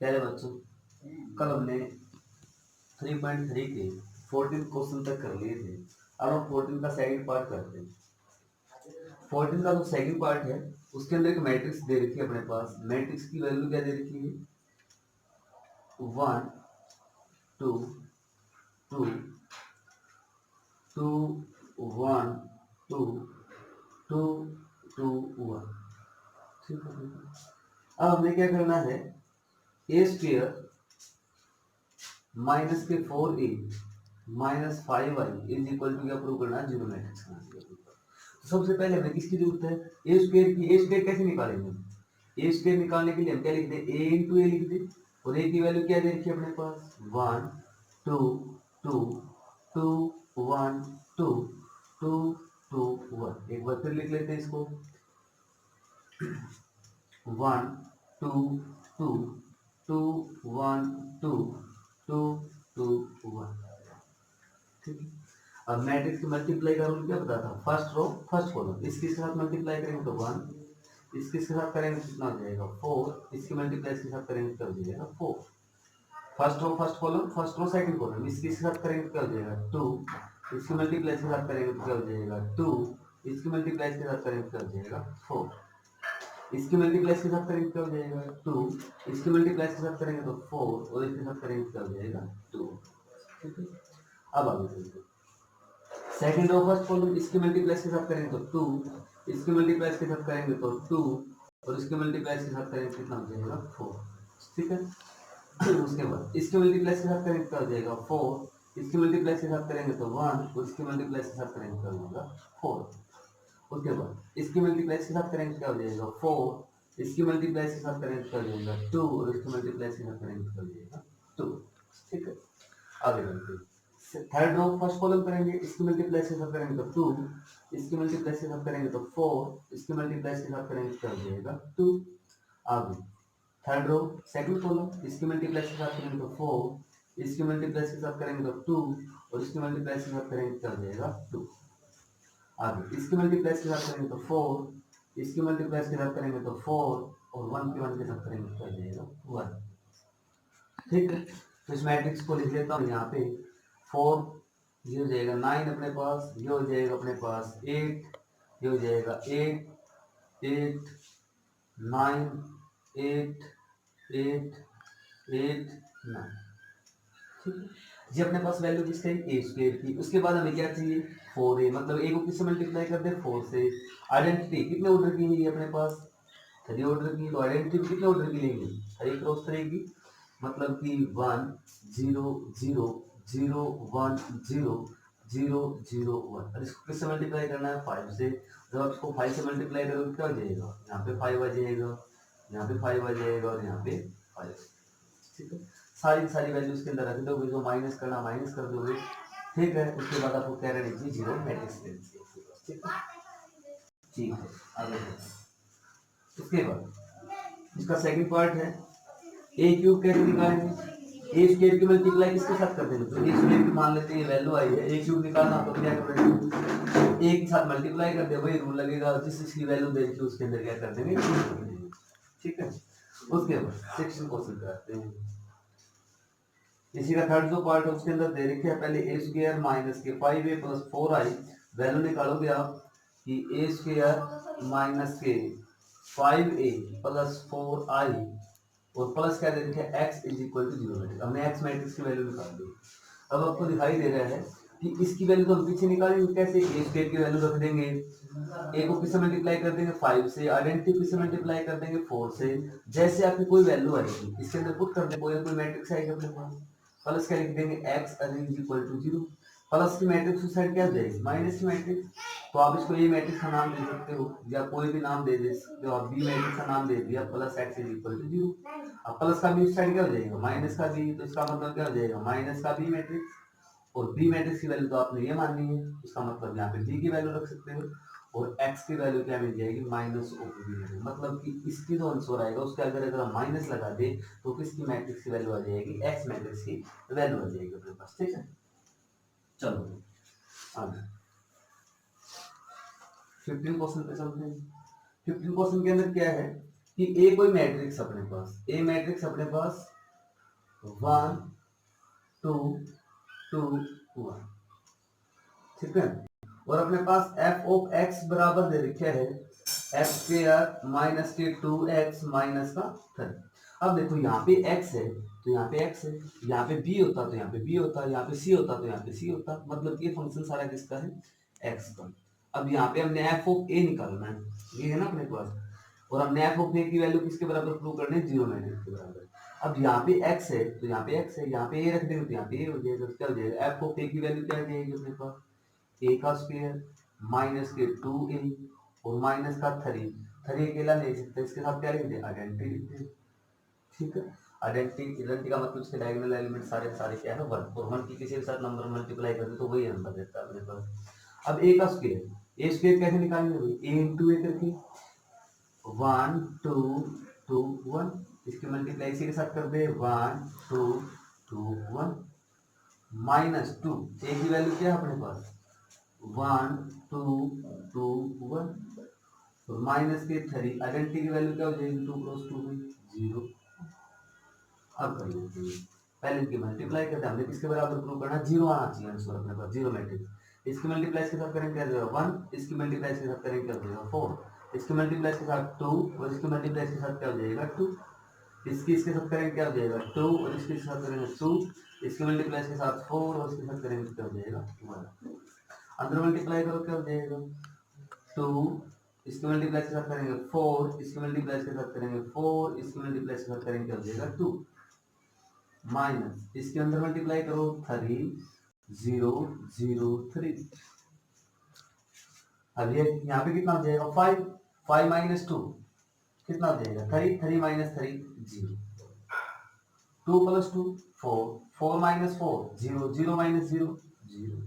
प्यारे बच्चों, कल हमने 3.3 के 14 क्वेश्चन तक कर लिए थे। अब हम 14 का सेकंड पार्ट करते हैं। 14 का जो सेकंड पार्ट है उसके अंदर एक मैट्रिक्स दे रखी है अपने पास। मैट्रिक्स की वैल्यू क्या दे रखी है? 1 2 2 2 1 2 2 2 1। ठीक है। अब हमें क्या करना है? ए स्क्वायर माइनस के 4a minus 5y is equal to क्या प्रूव करना है? जीरो मैट्रिक्स बनाना है। तो सबसे पहले हमें किसकी जरूरत है? ए स्क्वायर की। ए स्क्वायर कैसे निकालेंगे? ए स्क्वायर निकालने के लिए हम क्या लिख दे? ए इंटू ए लिख दे। और ए की वैल्यू क्या दे रखी है अपने पास? 1 2 2 2 1 2 2 2 1। एक बार फिर लिख लेते हैं इसको। 1 2 2 2 1 2 2 2 1। ठीक है। अब मैट्रिक्स की मल्टीप्लाई का रूल क्या बताया था? First row first column. इसके साथ मल्टीप्लाई करेंगे तो 1, इसके साथ करेंगे तो कितना हो जाएगा? 4, इसकी मल्टीप्लाई इसके साथ करेंगे तो हो जाएगा 4। First row first column, first row second column, इसके साथ करेंगे तो क्या हो जाएगा? 2, इसकी मल्टीप्लाई इसके साथ करेंगे तो क्या हो जाएगा? 2, इसकी मल्टीप्लाई इसके साथ करेंगे तो क्या हो जाएगा? 4, इसकी मल्टीप्लाई इसके साथ करेंगे तो क्या हो जाएगा? 2, इसकी मल्टीप्लाई इसके साथ करेंगे तो 4, और इसके साथ करेंगे तो क्या हो जाएगा? 2। ठीक है। अब आगे चलते हैं। सेकंड रो फर्स्ट कॉलम, इसकी मल्टीप्लाई के साथ करेंगे तो 2, इसकी मल्टीप्लाई के साथ करेंगे तो 2, और इसकी मल्टीप्लाई के साथ करेंगे कितना हो जाएगा? 4। ठीक है। उसके बाद इसकी मल्टीप्लाई के साथ करेंगे तो हो जाएगा 4, इसकी मल्टीप्लाई के साथ करेंगे तो 1, और इसकी मल्टीप्लाई के साथ करेंगे तो हो जाएगा 4। उसके बाद इसकी मल्टीप्लाई के साथ करेंगे क्या हो जाएगा? 4, इसकी मल्टीप्लाई के साथ करेंगे तो हो जाएगा 2, और इसकी मल्टीप्लाई के साथ करेंगे तो हो जाएगा 2। ठीक है। आगे बढ़ते हैं। थर्ड रो फर्स्ट कॉलम करेंगे, इसकी मल्टीप्लाई से साथ करेंगे तो 2, इसकी मल्टीप्लाई से साथ करेंगे तो 4, इसकी मल्टीप्लाई से साथ करेंगे तो हो जाएगा 2। आगे थर्ड रो सेकंड कॉलम, इसकी मल्टीप्लाई से साथ करेंगे तो 4, इसकी मल्टीप्लाई से साथ करेंगे तो 2, और इसकी मल्टीप्लाई से साथ करेंगे तो हो जाएगा 2। आगे इसकी मल्टीप्लाई से साथ करेंगे तो 4, इसकी मल्टीप्लाई से साथ करेंगे तो 4, और 1 के 1 के साथ करेंगे तो हो जाएगा 1। ठीक है। तो इस मैट्रिक्स को लिख लेता हूँ यहाँ पे। 4, ये हो जाएगा 9 अपने पास, ये हो जाएगा अपने पास 8, ये हो जाएगा 8 8 9 8 8 8 9। ठीक है। ये अपने पास वैल्यू किसकी? ए स्क्वायर की। उसके बाद हमें क्या चाहिए? 4a। मतलब ए को किससे मल्टीप्लाई कर दे? 4 से। आइडेंटिटी कितने ऑर्डर की है अपने पास? 3 ऑर्डर की। तो आइडेंटिटी कितने ऑर्डर की लेंगे? 3 क्रॉस 3 की। मतलब कि 1 0 0 0 1 0 0 0 1। और इसको किससे मल्टीप्लाई करना है? 5 से। जब आप इसको 5 से मल्टीप्लाई करोगे क्या हो जाएगा? यहाँ पे 5 आ जाएगा, यहाँ पे 5 आ जाएगा, और यहाँ पे 5। ठीक है। सारी सारी वैल्यूज के अंदर रख दोगे, जो माइनस करना माइनस कर दोगे। ठीक है। उसके बाद आपको क्या रहनी चाहिए? जीरो मैट्रिक्स रहनी चाहिए। ठीक है। ठीक है। आगे बढ़ते हैं। उसके बाद इसका सेकंड पार्ट है ए क्यूब कैसे निकालेंगे? ए स्क्वायर की मल्टीप्लाई किसके साथ कर देंगे? तो ए स्क्वायर की मान लेते हैं वैल्यू आई है, ए क्यूब निकालना तो क्या करेंगे? ए के साथ मल्टीप्लाई कर दे, वही रूल लगेगा। जिस इसकी वैल्यू देखिए उसके अंदर क्या कर देंगे? ठीक है। उसके बाद सेक्शन क्वेश्चन करते हैं। इसी का थर्ड जो पार्ट है उसके अंदर दे रखे है पहले ए स्क्वायर माइनस के 5a प्लस 4i। वैल्यू निकालोगे आप कि ए स्क्वायर माइनस के 5a प्लस 4i, और प्लस क्या दे रखे है? x is equal to 0 matrix. हमने x मैट्रिक्स की वैल्यू निकाल दी। अब आपको दिखाई दे रहा है कि इसकी वैल्यू तो हम पीछे निकालेंगे कैसे? ए स्क्वायर की वैल्यू रख देंगे, ए को किससे मल्टीप्लाई कर देंगे? 5 से। आइडेंटिटी किससे मल्टीप्लाई कर देंगे? 4 से। जैसे आपकी कोई वैल्यू आएगी इसके अंदर पुट कर दे, कोई मैट्रिक्स आएगी अपने पास, प्लस क्या लिख देंगे? x is equal to 0। Plus की मैट्रिक्स उस साइड क्या जाएगी? माइनस की मैट्रिक्स। तो आप इसको ये मैट्रिक्स का नाम दे सकते हो, या कोई भी नाम दे सकते हो। आप बी मैट्रिक्स का नाम दे दिया, plus x is equal to 0। अब प्लस का बी उस साइड क्या हो जाएगा? माइनस का बी। तो इसका मतलब क्या हो जाएगा? माइनस का बी मैट्रिक्स। और बी मैट्रिक्स की वैल्यू तो आपने ये माननी है, इसका मतलब यहाँ पे बी की वैल्यू रख सकते हो, और x की वैल्यू क्या मिल जाएगी? Minus of B. मतलब कि इसकी जो आंसर आएगा उसके अगर हम माइनस लगा दे तो किसकी मैट्रिक्स की वैल्यू आ जाएगी? x मैट्रिक्स की वैल्यू आ जाएगी अपने पास। ठीक है। चलो आगे 15 क्वेश्चन पे चलते हैं। 15 क्वेश्चन के अंदर क्या है कि ए कोई मैट्रिक्स अपने पास, ए मैट्रिक्स अपने पास 1 2 2 1, ठीक है। और अपने पास एफ ऑफ एक्स बराबर दे रखा है एक्स स्क्वायर माइनस के 2x माइनस का 3। अब देखो यहाँ पे x है तो यहाँ पे x है, यहाँ पे b होता तो यहाँ पे b होता, यहाँ पे c होता तो यहाँ पे c होता, मतलब ये फंक्शन सारा किसका है, x का। अब यहाँ पे हमने एफ ऑफ ए निकालना है, ये है ना अपने पास, और हमने एफ ऑफ ए की वैल्यू किसके बराबर प्रूव करनी है, 0 मैट्रिक्स के बराबर। अब यहाँ पे x है तो यहाँ पे x है, यहाँ पे a रख देंगे तो यहाँ पे a हो जाएगा, क्या हो जाएगा, एफ ऑफ ए की वैल्यू क्या हो जाएगी अपने पास, ए का स्क्वायर माइनस के 2a और माइनस का 3 अकेला नहीं सकते, इसके साथ क्या लिखते हैं, आइडेंटिटी लिखते हैं, ठीक है। आइडेंटिटी का मतलब इसके डायगोनल एलिमेंट सारे सारे क्या है 1, और 1 की किसी के साथ नंबर मल्टीप्लाई करते तो वही नंबर देता है अपने पास। अब ए का स्क्वायर, ए स्क्वायर कैसे निकालेंगे भाई, ए इंटू ए करके 1 2 2 1, इसकी मल्टीप्लाई इसी के साथ कर दे 1 2 2 1 माइनस 2, ए की वैल्यू क्या है अपने पास 1 2 2 1 और माइनस के 3, आइडेंटिटी की वैल्यू क्या हो जाएगी 2 + 2 में 0। अब कर लेते हैं, पहले इनकी मल्टीप्लाई करते हैं, हमने किसके बराबर प्रूव करना, 0 आना चाहिए आंसर अपने पास, 0 मैट्रिक्स। इसकी मल्टीप्लाई के साथ करेंगे क्या जाएगा 1, इसकी मल्टीप्लाई के साथ करेंगे क्या हो जाएगा 4, इसकी मल्टीप्लाई के साथ 2 और इसकी मल्टीप्लाई के साथ क्या हो जाएगा 2, इसके साथ करेंगे क्या हो जाएगा 2 और इसके साथ करेंगे 2, इसकी मल्टीप्लाई के साथ 4 और इसके साथ करेंगे क्या हो जाएगा 1, अंदर मल्टीप्लाई करो क्या हो जाएगा 2, इसकी मल्टीप्लाई के साथ करेंगे 4, इसकी मल्टीप्लाई के साथ करेंगे 4, इसकी मल्टीप्लाई के साथ करेंगे क्या हो जाएगा 2, माइनस इसके अंदर मल्टीप्लाई करो 3 0 0 3। अब ये यहाँ पे कितना हो जाएगा 5, 5 माइनस 2 कितना हो जाएगा 3, 3 minus 3 0, 2 + 2 4, 4 minus 4 0, 0 minus 0 0,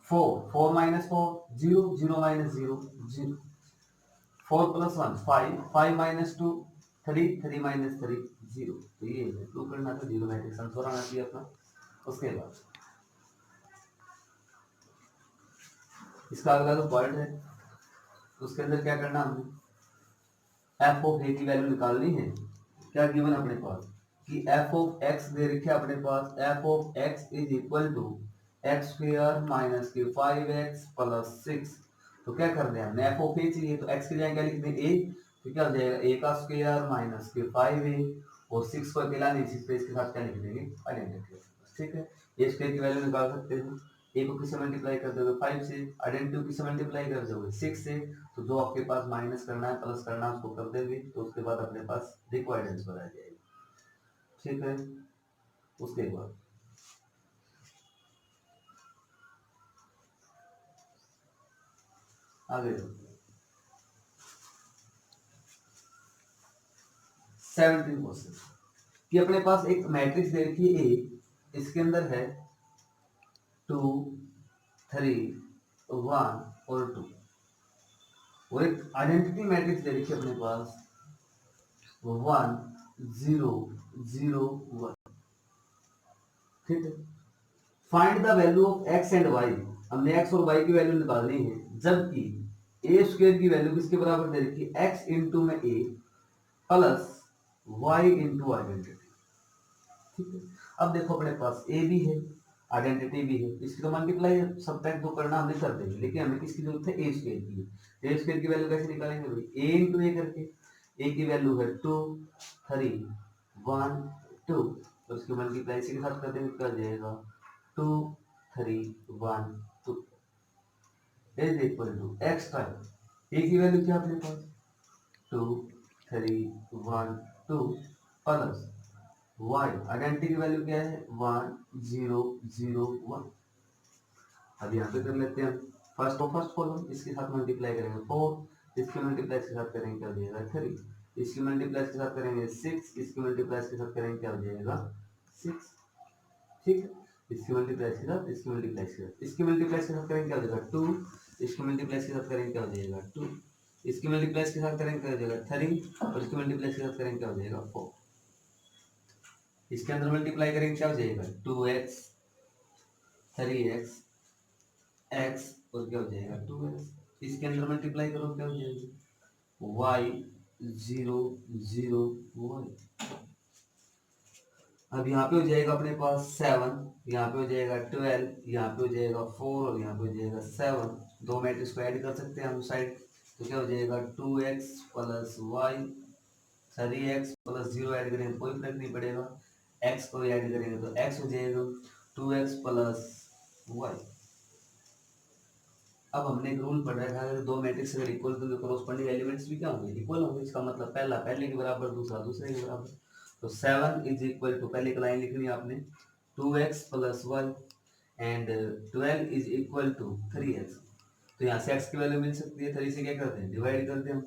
4 4 minus 4 0, 0 minus 0 0, 4 + 1 5, 5 minus 2 3, 3 minus 3 0। तो ये प्रूव करना था 0 मैट्रिक्स आंसर आना चाहिए अपना। उसके बाद इसका अगला जो पॉइंट है उसके अंदर क्या करना, हमने एफ ऑफ ए की वैल्यू निकालनी है। क्या गिवन अपने पास कि एफ ऑफ एक्स दे रखा है अपने पास, F of X is equal to X square minus के 5x + 6। तो क्या कर दें हमने, एफ ऑफ ए चाहिए तो एक्स की जगह क्या लिख दें a, तो क्या हो जाएगा a का स्क्वायर माइनस के 5a और 6 को अकेला नहीं सकते, इसके साथ क्या लिख देंगे आइडेंटिटी, ठीक है। ए स्क्वायर की वैल्यू निकाल सकते हो, ए को किससे मल्टीप्लाई कर दोगे 5 से, आइडेंटिटी किससे मल्टीप्लाई कर दोगे 6 से, तो जो आपके पास माइनस करना है प्लस करना है उसको कर देंगे, तो उसके बाद अपने पास रिक्वायर्ड आंसर आ जाएगा, ठीक है। उसके बाद आगे 17 क्वेश्चन कि अपने पास एक मैट्रिक्स दे रखी है ए, इसके अंदर है 2 3 1 और 2, और एक आइडेंटिटी मैट्रिक्स दे रखी है अपने पास 1 0 0 1, ठीक है। Find the value of X and Y, हमने एक्स और वाई की वैल्यू निकालनी है, जबकि ए स्क्वायर की वैल्यू किसके बराबर दे रखी है, एक्स इंटू में ए प्लस वाई इंटू आइडेंटिटी, ठीक है। अब देखो अपने पास ए भी है आइडेंटिटी भी है, इसकी तो मल्टीप्लाई सब्ट्रैक्ट तो करना हमने कर देंगे, लेकिन हमें किसकी जरूरत है ए स्क्वायर की, ए स्क्वायर की वैल्यू कैसे निकालेंगे भाई, ए इंटू ए करके, ए की वैल्यू है 2 3 1 2, तो उसकी मल्टीप्लाई इसी के साथ कर देंगे, क्या जाएगा 2 3 1 2 is equal to X time A की वैल्यू क्या अपने पास 2 3 1 2 प्लस वाई आइडेंटिटी की वैल्यू क्या है 1 0 0 1। अब यहाँ पे कर लेते हैं फर्स्ट कॉलम, इसके साथ मल्टीप्लाई करेंगे 4, इसकी मल्टीप्लाई के साथ करेंगे क्या हो जाएगा 3, इसकी मल्टीप्लाई के साथ करेंगे 6, इसकी मल्टीप्लाई के साथ करेंगे क्या हो जाएगा 6, ठीक है। इसकी मल्टीप्लाई के साथ इसकी मल्टीप्लाई के साथ इसकी मल्टीप्लाई के साथ करेंगे क्या हो जाएगा 2, इसकी मल्टीप्लाई के साथ करेंगे क्या हो जाएगा 2, इसकी मल्टीप्लाई के साथ करेंगे क्या हो जाएगा 3 और इसकी मल्टीप्लाई के साथ करेंगे क्या हो जाएगा 4, इसके अंदर मल्टीप्लाई करेंगे क्या हो जाएगा 2x 3x x और क्या हो जाएगा 2x, इसके अंदर मल्टीप्लाई करो क्या हो जाएगा y जीरो जीरो वन। अब यहाँ पे हो जाएगा अपने पास 7, यहाँ पे हो जाएगा 12, यहाँ पे हो जाएगा 4 और यहाँ पे हो जाएगा 7। दो मैट्रिक्स को ऐड कर सकते हैं हम साइड, तो क्या हो जाएगा 2x plus Y, 3x plus 0 add करेंगे तो कोई फर्क नहीं पड़ेगा, x को ऐड करेंगे तो x हो जाएगा 2x प्लस वाई। अब हमने एक रूल पढ़ रखा है, अगर दो मैट्रिक्स अगर इक्वल तो कॉरस्पॉन्डिंग एलिमेंट्स भी क्या होंगे, इक्वल होंगे। इसका मतलब पहला पहले के बराबर, दूसरा दूसरे के बराबर। तो 7 इज इक्वल टू, पहले एक लाइन लिखनी है आपने, 2x plus 1 and 12 is equal to 3x। तो यहाँ से x की वैल्यू मिल सकती है, 3 से क्या करते हैं डिवाइड करते हैं हम,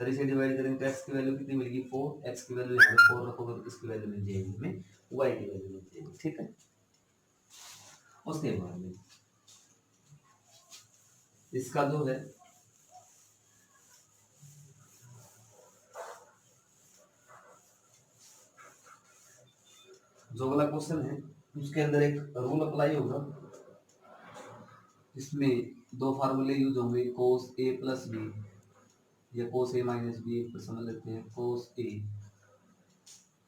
3 से डिवाइड करेंगे तो x की वैल्यू कितनी मिलेगी 4, x की वैल्यू यहाँ पे 4 रखोगे तो इसकी वैल्यू मिल जाएगी हमें, y की वैल्यू मिल जाएगी। ठीक है, उसके बाद में इसका जो है जो वाला क्वेश्चन है उसके अंदर एक रूल अप्लाई होगा, इसमें दो फार्मूले यूज होंगे, कोस ए प्लस बी या कोस ए माइनस बी, समझ लेते हैं, कोस ए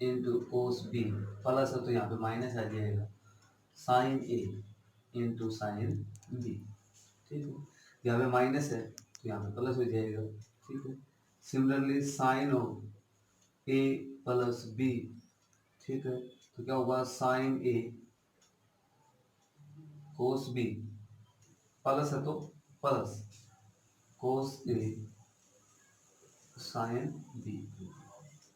इंटू कोस बी प्लस है तो यहाँ पे माइनस आ जाएगा, साइन ए इंटू साइन बी। ठीक है, यहाँ पे माइनस है तो यहाँ पे प्लस हो जाएगा। ठीक है, similarly sine of A plus B, ठीक है, तो क्या होगा sine A cos B plus है तो plus cos A sine B.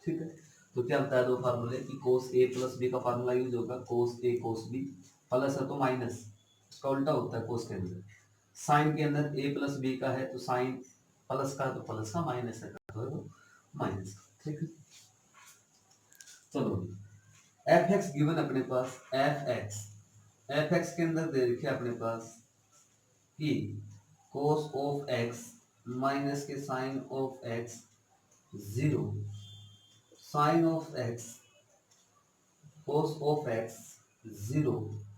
ठीक है, तो क्या होता है दो फार्मूले कि कोस ए प्लस बी का फार्मूला यूज होगा, कोस ए कोस बी, प्लस है तो माइनस, उसका उल्टा होता है कोस के अंदर, साइन के अंदर ए प्लस बी का है तो साइन प्लस का है तो प्लस का, माइनस है तो माइनस। ठीक है, चलो एफ एक्स गिवन अपने पास, एफ एक्स के अंदर दे रखे अपने पास कि कोस ऑफ एक्स माइनस के sine of X zero, sine of X cos of X zero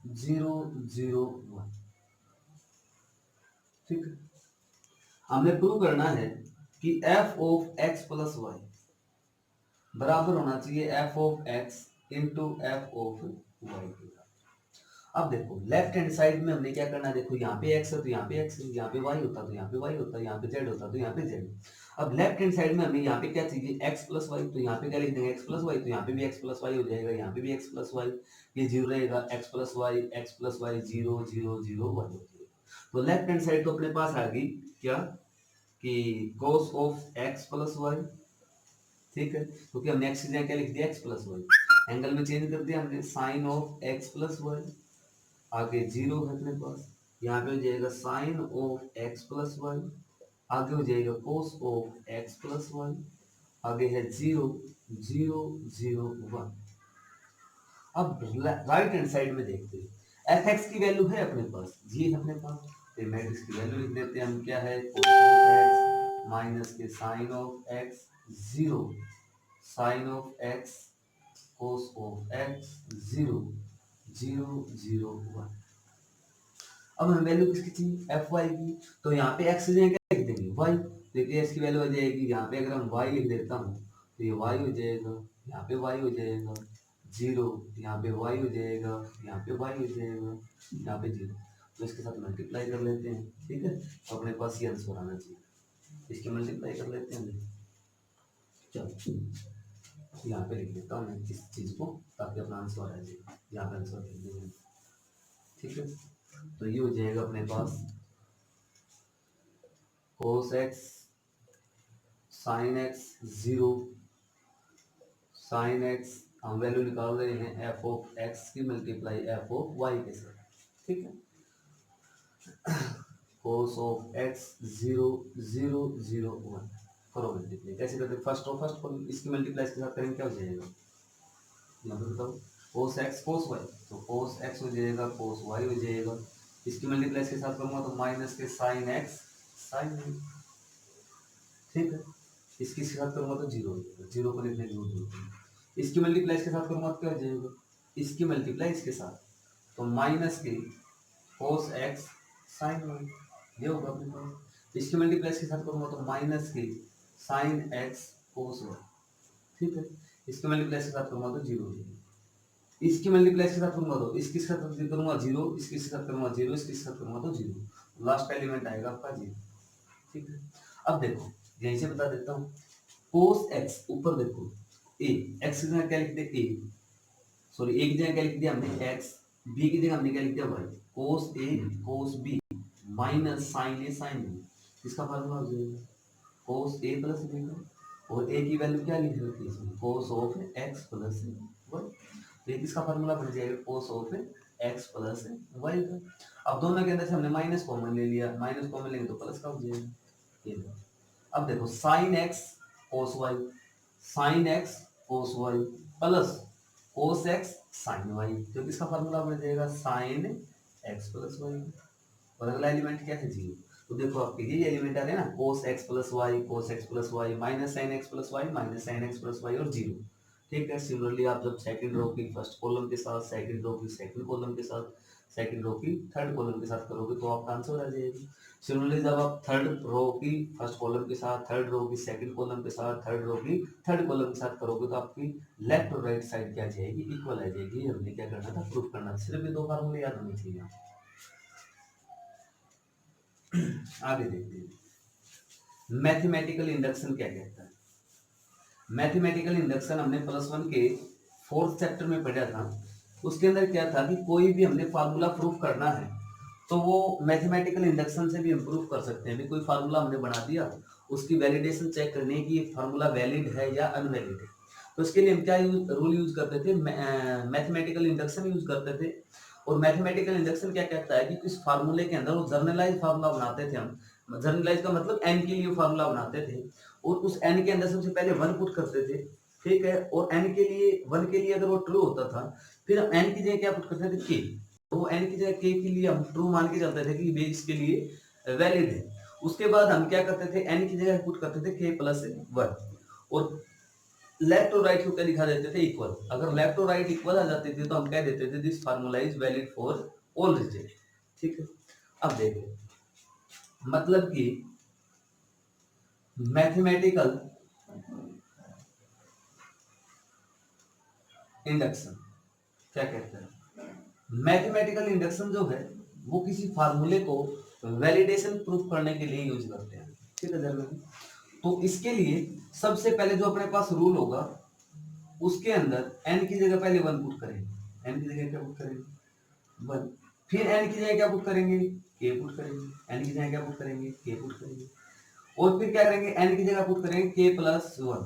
zero zero one. ठीक है, हमने प्रूव करना है कि F of X plus Y बराबर होना चाहिए F of X into F of Y के। अब देखो लेफ्ट हैंड साइड में हमने क्या करना है, देखो यहाँ पे x है तो यहाँ पे x है, यहाँ पे y होता तो यहाँ पे y होता, यहाँ पे z होता तो यहाँ पे z। अब लेफ्ट हैंड साइड में हमें यहाँ पे क्या चाहिए x प्लस वाई, तो यहाँ पे क्या लिख देंगे x प्लस वाई, तो यहाँ पे भी x प्लस वाई हो जाएगा, यहाँ पे भी x प्लस वाई, ये जीरो रहेगा, x plus Y zero zero zero one हो जाएगा। तो लेफ्ट हैंड साइड तो अपने पास आ गई क्या कि cos of x plus Y. ठीक है, क्योंकि हमने x की जगह क्या लिख दिया x प्लस वाई, एंगल में चेंज कर दिया हमने, sine of x plus Y, आगे जीरो है अपने पास, यहाँ पे हो जाएगा sine of X plus Y, आगे हो जाएगा cos of X plus Y, आगे है जीरो जीरो जीरो वन। अब राइट हैंड साइड में देखते हैं एफ एक्स की वैल्यू है अपने पास, ये है अपने पास, तो मैट्रिक्स की वैल्यू लिख देते हैं हम, क्या है कोस ऑफ एक्स माइनस के sine of X zero, sine of X cos of X zero zero zero one. अब हमें वैल्यू किसकी चाहिए एफ वाई की, तो यहाँ पे एक्स की जगह क्या लिख देंगे वाई, देखिए इसकी वैल्यू हो जाएगी, यहाँ पे अगर हम वाई लिख देता हूँ तो ये वाई हो जाएगा, यहाँ पे वाई हो जाएगा जीरो, यहाँ पे वाई हो जाएगा, यहाँ पे वाई हो जाएगा, यहाँ पे जीरो, तो इसके साथ मल्टीप्लाई कर लेते हैं। ठीक है, तो अपने पास ये आंसर आना चाहिए, इसकी मल्टीप्लाई कर लेते हैं। चलो यहाँ पे लिख देता हूँ मैं इस चीज़ को ताकि अपना आंसर आ जाए, यहाँ पे आंसर लिख देंगे। ठीक है, तो ये हो जाएगा अपने पास cos x sin x zero, sin x हम वैल्यू निकाल रहे हैं f ऑफ x की मल्टीप्लाई f ऑफ y के साथ। ठीक है, cos of x zero zero zero one, करो मल्टीप्लाई, कैसे करते हैं फर्स्ट को इसकी मल्टीप्लाई इसके साथ करेंगे क्या हो जाएगा, यहाँ पे बताओ cos x cos y, तो cos x हो जाएगा cos y हो जाएगा, इसकी मल्टीप्लाई इसके साथ करूंगा तो माइनस के साइन x साइन y। ठीक है, इसके साथ करूंगा तो जीरो हो जाएगा, जीरो को लिखने की जरूरत नहीं, इसकी मल्टीप्लाई इसके साथ करूंगा तो क्या हो जाएगा, इसकी मल्टीप्लाई इसके साथ तो माइनस के cos x sin y, ये होगा अपने पास, इसकी मल्टीप्लाई इसके साथ करूंगा तो माइनस के sin x कोस वाई, ठीक है। इसके मल्टीप्लाई के साथ करूंगा तो 0 हो जाएगी, इसकी मल्टीप्लाई के साथ करूंगा तो इसके साथ करूंगा 0, इसके साथ करूंगा 0, इसके साथ करूंगा तो 0, लास्ट एलिमेंट आएगा आपका 0, ठीक है। अब देखो यहीं से बता देता हूँ, कोस एक्स ऊपर देखो ए, एक्स की जगह क्या लिख दिया ए, सॉरी ए की जगह क्या लिख दिया हमने एक्स, बी की जगह हमने क्या लिख दिया वाई, कोस ए कोस बी माइनस साइन ए साइन बी, इसका फार्मूला हो जाएगा कोस ए प्लस बी का, और ए की वैल्यू क्या लिख रखी है इसमें cos of X plus Y, तो इसका फार्मूला बन जाएगा cos of X plus Y का। अब दोनों के अंदर से हमने माइनस कॉमन ले लिया, माइनस कॉमन लेंगे तो प्लस का हो जाएगा ये लो। अब देखो sine X cos Y, sine X cos Y plus cos X sine Y, तो इसका फार्मूला बन जाएगा साइन एक्स प्लस वाई, और अगला एलिमेंट क्या है 0, तो देखो आपके ये एलिमेंट आ रहे हैं ना cos X plus Y minus sine X plus Y minus sine X plus Y और 0, ठीक है। सिमिलरली आप जब सेकंड रो की फर्स्ट कॉलम के साथ, सेकंड रो की सेकंड कॉलम के साथ, सेकंड रो की थर्ड कॉलम के साथ करोगे तो आपका आंसर आ जाएगी। सिमिलरली जब आप थर्ड रो की फर्स्ट कॉलम के साथ, थर्ड रो की सेकंड कॉलम के साथ, थर्ड रो की थर्ड कॉलम के साथ करोगे तो आपकी लेफ्ट और राइट साइड क्या जाएगी इक्वल आ जाएगी। हमने क्या करना था प्रूफ करना, सिर्फ ये दो फार्मूले याद होने चाहिए। आगे देखते हैं मैथमेटिकल इंडक्शन क्या कहता है। मैथमेटिकल इंडक्शन हमने +1 के 4th चैप्टर में पढ़ा था। उसके अंदर क्या था कि कोई भी हमने फार्मूला प्रूफ करना है तो वो मैथमेटिकल इंडक्शन से भी हम प्रूफ कर सकते हैं। भी कोई फार्मूला हमने बना दिया, उसकी वैलिडेशन चेक करनी है कि ये फार्मूला वैलिड है या अनवैलिड है, तो उसके लिए हम क्या रूल यूज करते थे, मैथमेटिकल इंडक्शन यूज करते थे। और मैथमेटिकल इंडक्शन क्या कहता है कि इस फार्मूले के अंदर वो जर्नलाइज फार्मूला बनाते थे हम, जर्नलाइज का मतलब एन के लिए फार्मूला बनाते थे, और उस एन के अंदर सबसे पहले 1 पुट करते थे, ठीक है। और एन के लिए 1 के लिए अगर वो ट्रू होता था, फिर हम एन की जगह क्या पुट करते थे के, तो वो एन की जगह के के लिए हम ट्रू मान के चलते थे कि ये इसके लिए वैलिड है। उसके बाद हम क्या करते थे, एन की जगह पुट करते थे के प्लस 1, और लेफ्ट और राइट को क्या दिखा देते थे इक्वल। अगर लेफ्ट और राइट इक्वल आ जाते थे तो हम कह देते थे this formula is valid for all result, ठीक है। अब देखो मतलब कि मैथमेटिकल इंडक्शन क्या कहते हैं, मैथमेटिकल इंडक्शन जो है वो किसी फार्मूले को वैलिडेशन प्रूफ करने के लिए यूज करते हैं, ठीक है जनरली। तो इसके लिए सबसे पहले जो अपने पास रूल होगा उसके अंदर n की जगह पहले 1 पुट करेंगे, n की जगह क्या पुट करेंगे 1, फिर n की जगह क्या पुट करेंगे k पुट करेंगे, n की जगह क्या पुट करेंगे k पुट करेंगे, और फिर क्या करेंगे n की जगह पुट करेंगे k प्लस 1।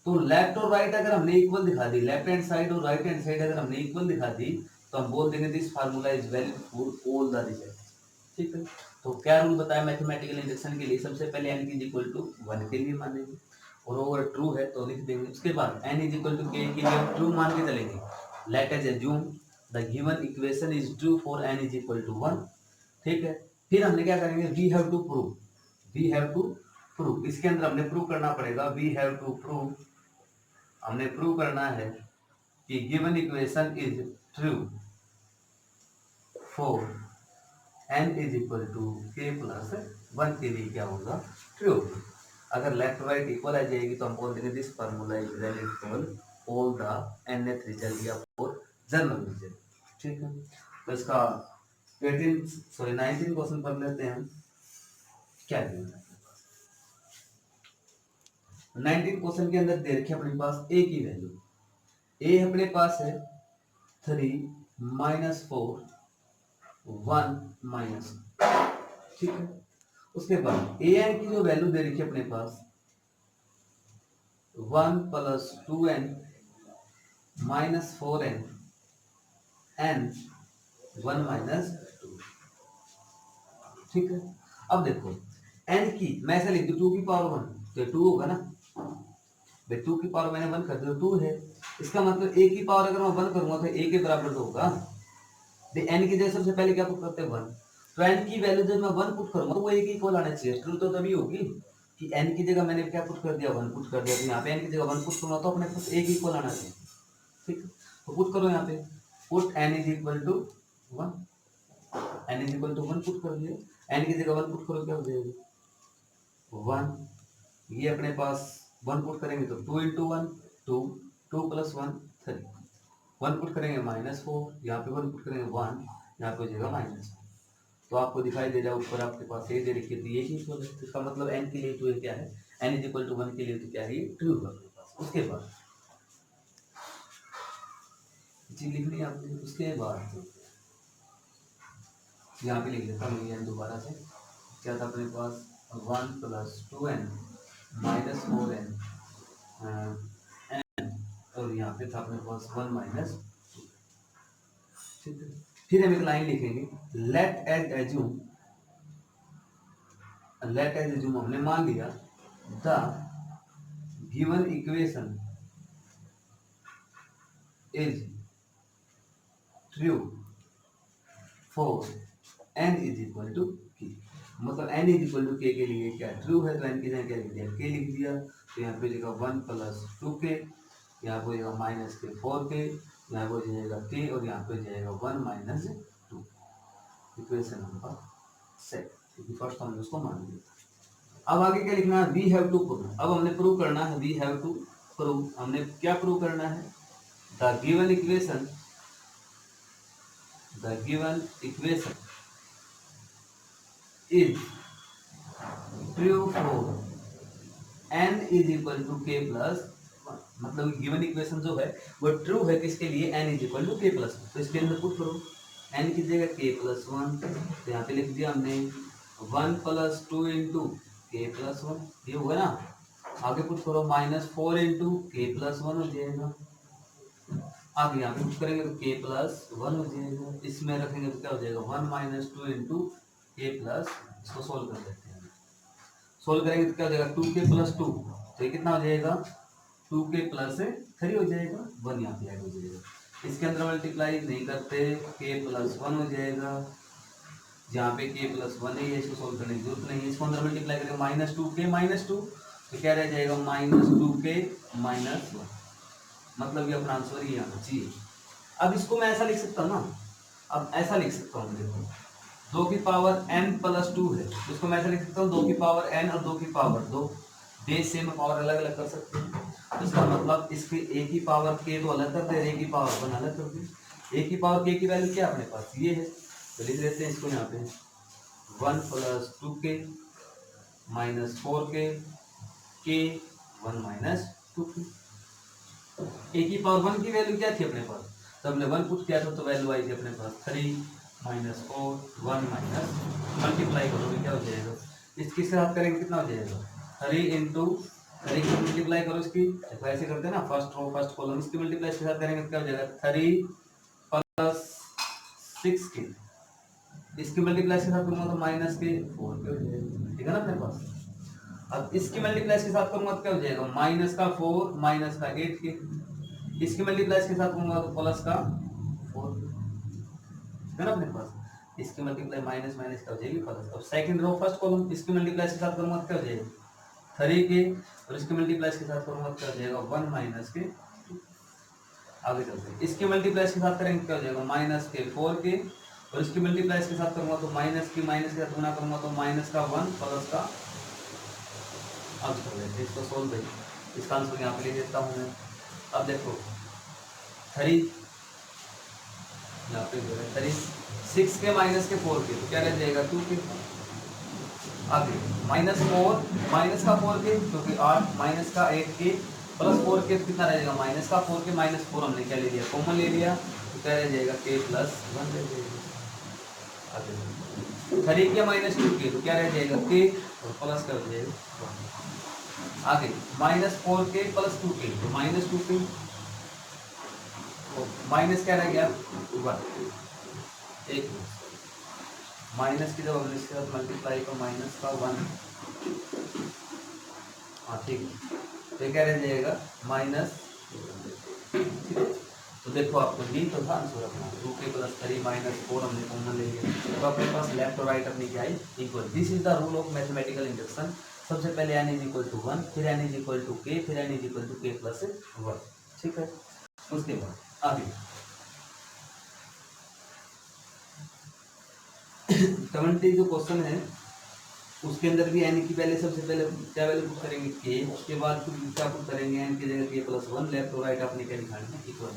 तो लेफ्ट और राइट अगर हमने इक्वल दिखा दी, लेफ्ट हैंड साइड और राइट हैंड साइड अगर हमने इक्वल दिखा दी तो हम बोल देंगे this formula is valid for all the result, ठीक है। तो क्या रूल बताया मैथमेटिकल इंडक्शन के लिए, सबसे पहले n इज इक्वल टू 1 के लिए मानेंगे, और अगर ट्रू है तो लिख देंगे। उसके बाद n is equal to k के लिए हम ट्रू मान के चलेंगे, let us assume the given equation is true for n is equal to 1, ठीक है। फिर हमने क्या करेंगे, we have to prove, we have to prove, इसके अंदर हमने प्रूव करना पड़ेगा, वी हैव टू प्रूव, हमने प्रूव करना है कि given equation is true for n is equal to k plus 1 के लिए क्या होगा ट्रू होगा। अगर लेफ्ट राइट इक्वल आ जाएगी तो हम बोल देंगे this formula is valid for all the nth result या फॉर जनरल रिजल्ट, ठीक है। तो इसका 19 क्वेश्चन पढ़ लेते हैं हम क्या दिया। 19 क्वेश्चन के अंदर दे रखी अपने पास a की वैल्यू, a अपने पास है 3 माइनस 4 1 माइनस, ठीक है। उसके बाद ए एन की जो वैल्यू दे रखी है अपने पास 1 plus 2n minus 4n N 1 minus 2, ठीक है। अब देखो n की मैं ऐसे लिख दूं 2 की पावर 1 तो 2 होगा ना, भाई 2 की पावर मैंने 1 कर दिया 2 है, इसका मतलब a की पावर अगर मैं 1 करूंगा तो a के बराबर तो होगा। n की जगह सबसे पहले क्या पुट करते हैं 1, तो n की वैल्यू जब मैं 1 पुट करूंगा तो वो a के इक्वल आना चाहिए, ट्रू तो तभी होगी कि n की जगह मैंने क्या पुट कर दिया 1 पुट कर दिया, तो यहाँ पे n की जगह 1 पुट करूंगा तो अपने पास a के इक्वल आना चाहिए, ठीक है। तो पुट करो यहाँ पे, put n is equal to 1, n is equal to 1 put कर दिया, n की जगह 1 पुट करो क्या हो जाएगा 1, ये अपने पास 1 पुट करेंगे तो 2 इंटू 1 2, 2 प्लस 1 3, 1 पुट करेंगे -4, यहाँ पे 1 पुट करेंगे 1, यहाँ पे हो जाएगा -4। तो आपको दिखाई दे रहा है ऊपर आपके पास ये दे रखी है, तो ये चीज है। इसका मतलब n के लिए तो ये क्या है, n इज इक्वल टू 1 के लिए तो क्या है, ये ट्रू है आपके पास। उसके बाद चीज लिखनी है आपने, उसके बाद यहाँ पे लिख देता हूँ ये दोबारा से। क्या था अपने पास 1 plus 2n minus 4n n, और यहाँ पे था अपने पास 1 माइनस 2। ठीक है, फिर हम एक लाइन लिखेंगे, लेट एज एज्यूम हमने मान लिया the given equation is true for n is equal to k। मतलब n is equal to k के लिए क्या ट्रू है, तो n की जगह क्या लिख दिया, k लिख दिया। तो यहाँ पे लिखा 1 प्लस 2k, यहाँ पे हो जाएगा माइनस के 4k, यहाँ पे हो जाएगा k, और यहाँ पे हो जाएगा 1 माइनस 2। इक्वेशन नंबर 7, क्योंकि फर्स्ट हमने उसको मान लिया। अब आगे क्या लिखना है, वी हैव टू प्रूव। अब हमने प्रूव करना है, वी हैव टू प्रूव। हमने क्या प्रूव करना है, the given equation is true for n is equal to k plus 1। मतलब गिवन इक्वेशन जो है वो ट्रू है किसके लिए, n is equal to k plus 1। तो इसके अंदर पुट करो n की जगह k प्लस 1, तो यहाँ पे लिख दिया हमने 1 प्लस 2 इंटू के प्लस 1, ये हुआ ना। आगे पुट करो -4 इंटू के प्लस 1 हो जाएगा। आगे यहाँ पे पुट करेंगे तो के प्लस 1 हो जाएगा। इसमें रखेंगे तो क्या हो जाएगा 1 माइनस 2 इंटू के प्लस, इसको सोल्व कर देते हैं। सोल्व करेंगे तो क्या हो जाएगा 2k प्लस 2, तो ये कितना हो जाएगा 2k प्लस 3 हो जाएगा, 1 यहाँ पे ऐड हो जाएगा। इसके अंदर मल्टीप्लाई नहीं करते, k प्लस 1 हो जाएगा। जहाँ पे k प्लस 1 है, इसको सोल्व करने की जरूरत नहीं है। इसको अंदर मल्टीप्लाई करेंगे -2k माइनस 2, तो क्या रह जाएगा -2k माइनस 1। मतलब ये अपना आंसर ये आना चाहिए। अब इसको मैं ऐसा लिख सकता हूँ ना, अब ऐसा लिख सकता हूँ, देखो 2 की पावर n प्लस 2 है, इसको मैं ऐसा लिख सकता हूँ 2 की पावर n और 2 की पावर 2, बेस से मैं पावर अलग अलग कर सकते हैं। इसका मतलब इसके a की पावर k तो अलग कर दे, a की पावर 1 अलग कर दे। a की पावर k की वैल्यू क्या अपने पास ये है, तो लिख देते हैं इसको यहाँ पे 1 plus 2k minus 4k k 1 minus 2k। a की पावर 1 की वैल्यू क्या थी अपने पास, तो हमने 1 पुट किया था, तो वैल्यू आई थी अपने पास 3 माइनस 4 1 माइनस, मल्टीप्लाई करोगे क्या हो जाएगा, इसके साथ करेंगे कितना हो जाएगा 3 इंटू 3 की मल्टीप्लाई करो इसकी, ऐसे करते हैं ना, फर्स्ट रो फर्स्ट कॉलम, इसकी मल्टीप्लाई इसके साथ करेंगे तो क्या हो जाएगा 3 प्लस 6 के, इसकी मल्टीप्लाई के साथ करूंगा तो माइनस के 4 के हो जाएगा। ठीक है ना अपने पास। अब इसकी मल्टीप्लाई के साथ करूंगा तो क्या हो जाएगा माइनस का 4 माइनस का 8 के, इसकी मल्टीप्लाई के साथ करूंगा तो प्लस का 4 है ना अपने पास। इसकी मल्टीप्लाई माइनस माइनस क्या हो जाएगी प्लस। अब सेकंड रो फर्स्ट कॉलम, इसकी मल्टीप्लाई के साथ करूंगा तो क्या हो जाएगा 3 के, और इसकी मल्टीप्लाई के साथ करूंगा तो क्या हो जाएगा 1 माइनस के 2। आगे चलते हैं, इसकी मल्टीप्लाई के साथ करेंगे क्या हो जाएगा माइनस के 4 के, और इसकी मल्टीप्लाई के साथ करूंगा तो माइनस के साथ गुना करूंगा तो माइनस का 1 प्लस का। अब कर लेते हैं इसको सोल्व भाई, इसका आंसर यहाँ पे ले देता हूँ मैं। अब देखो 3 यहाँ पे 3 6 के माइनस के 4 के, तो क्या रह जाएगा 2 के। आगे -4 माइनस का 4 के, क्योंकि 8 माइनस का 8 के प्लस 4 के, कितना रह जाएगा माइनस का 4 के माइनस 4 हमने क्या ले लिया कॉमन ले लिया, तो क्या रह जाएगा k प्लस 1 रह जाएगा। आगे 3 के माइनस 2 के, तो क्या रह जाएगा k और प्लस कर जाएगा 1। आगे -4 के प्लस 2 के, तो -2 के, माइनस क्या रह गया 1, एक माइनस की जब हमने इसके साथ मल्टीप्लाई तो माइनस का 1, हाँ ठीक है, तो क्या रह जाएगा माइनस। तो देखो आपको डी तो था आंसर अपना 2k प्लस 3 माइनस 4 हमने कॉमन ले लिया, तो अपने पास लेफ्ट और राइट अपनी क्या है equal. This is the rule of mathematical induction. सबसे पहले n इज इक्वल टू 1, फिर n is equal to k, फिर n is equal to k plus 1। ठीक है, उसके बाद आगे 70 जो क्वेश्चन है उसके अंदर भी एन की पहले सबसे पहले क्या वैल्यू पुट करेंगे के, उसके बाद फिर क्या पुट करेंगे एन की जगह के प्लस वन, लेफ्ट और राइट आपने क्या निकालना है इक्वल।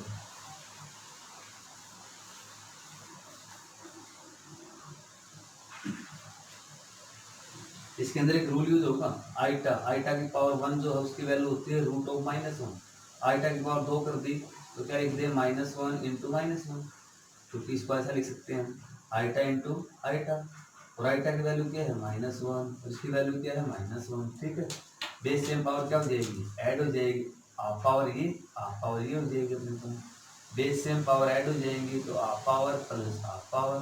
इसके अंदर एक रूल यूज होगा, आइटा, आइटा की पावर वन जो है उसकी वैल्यू होती है root of minus one. Iota की पावर दो कर दी तो क्या लिख दे minus one into minus one, क्योंकि इसको ऐसा लिख सकते हैं आइटा इंटू आइटा, और आइटा की वैल्यू क्या है माइनस वन, इसकी वैल्यू क्या है माइनस वन। ठीक है, बेस सेम पावर क्या हो जाएगी ऐड हो जाएगी, हाफ पावर ये हो जाएगी अपने पास। बेस सेम पावर ऐड हो जाएंगी तो half power plus half power,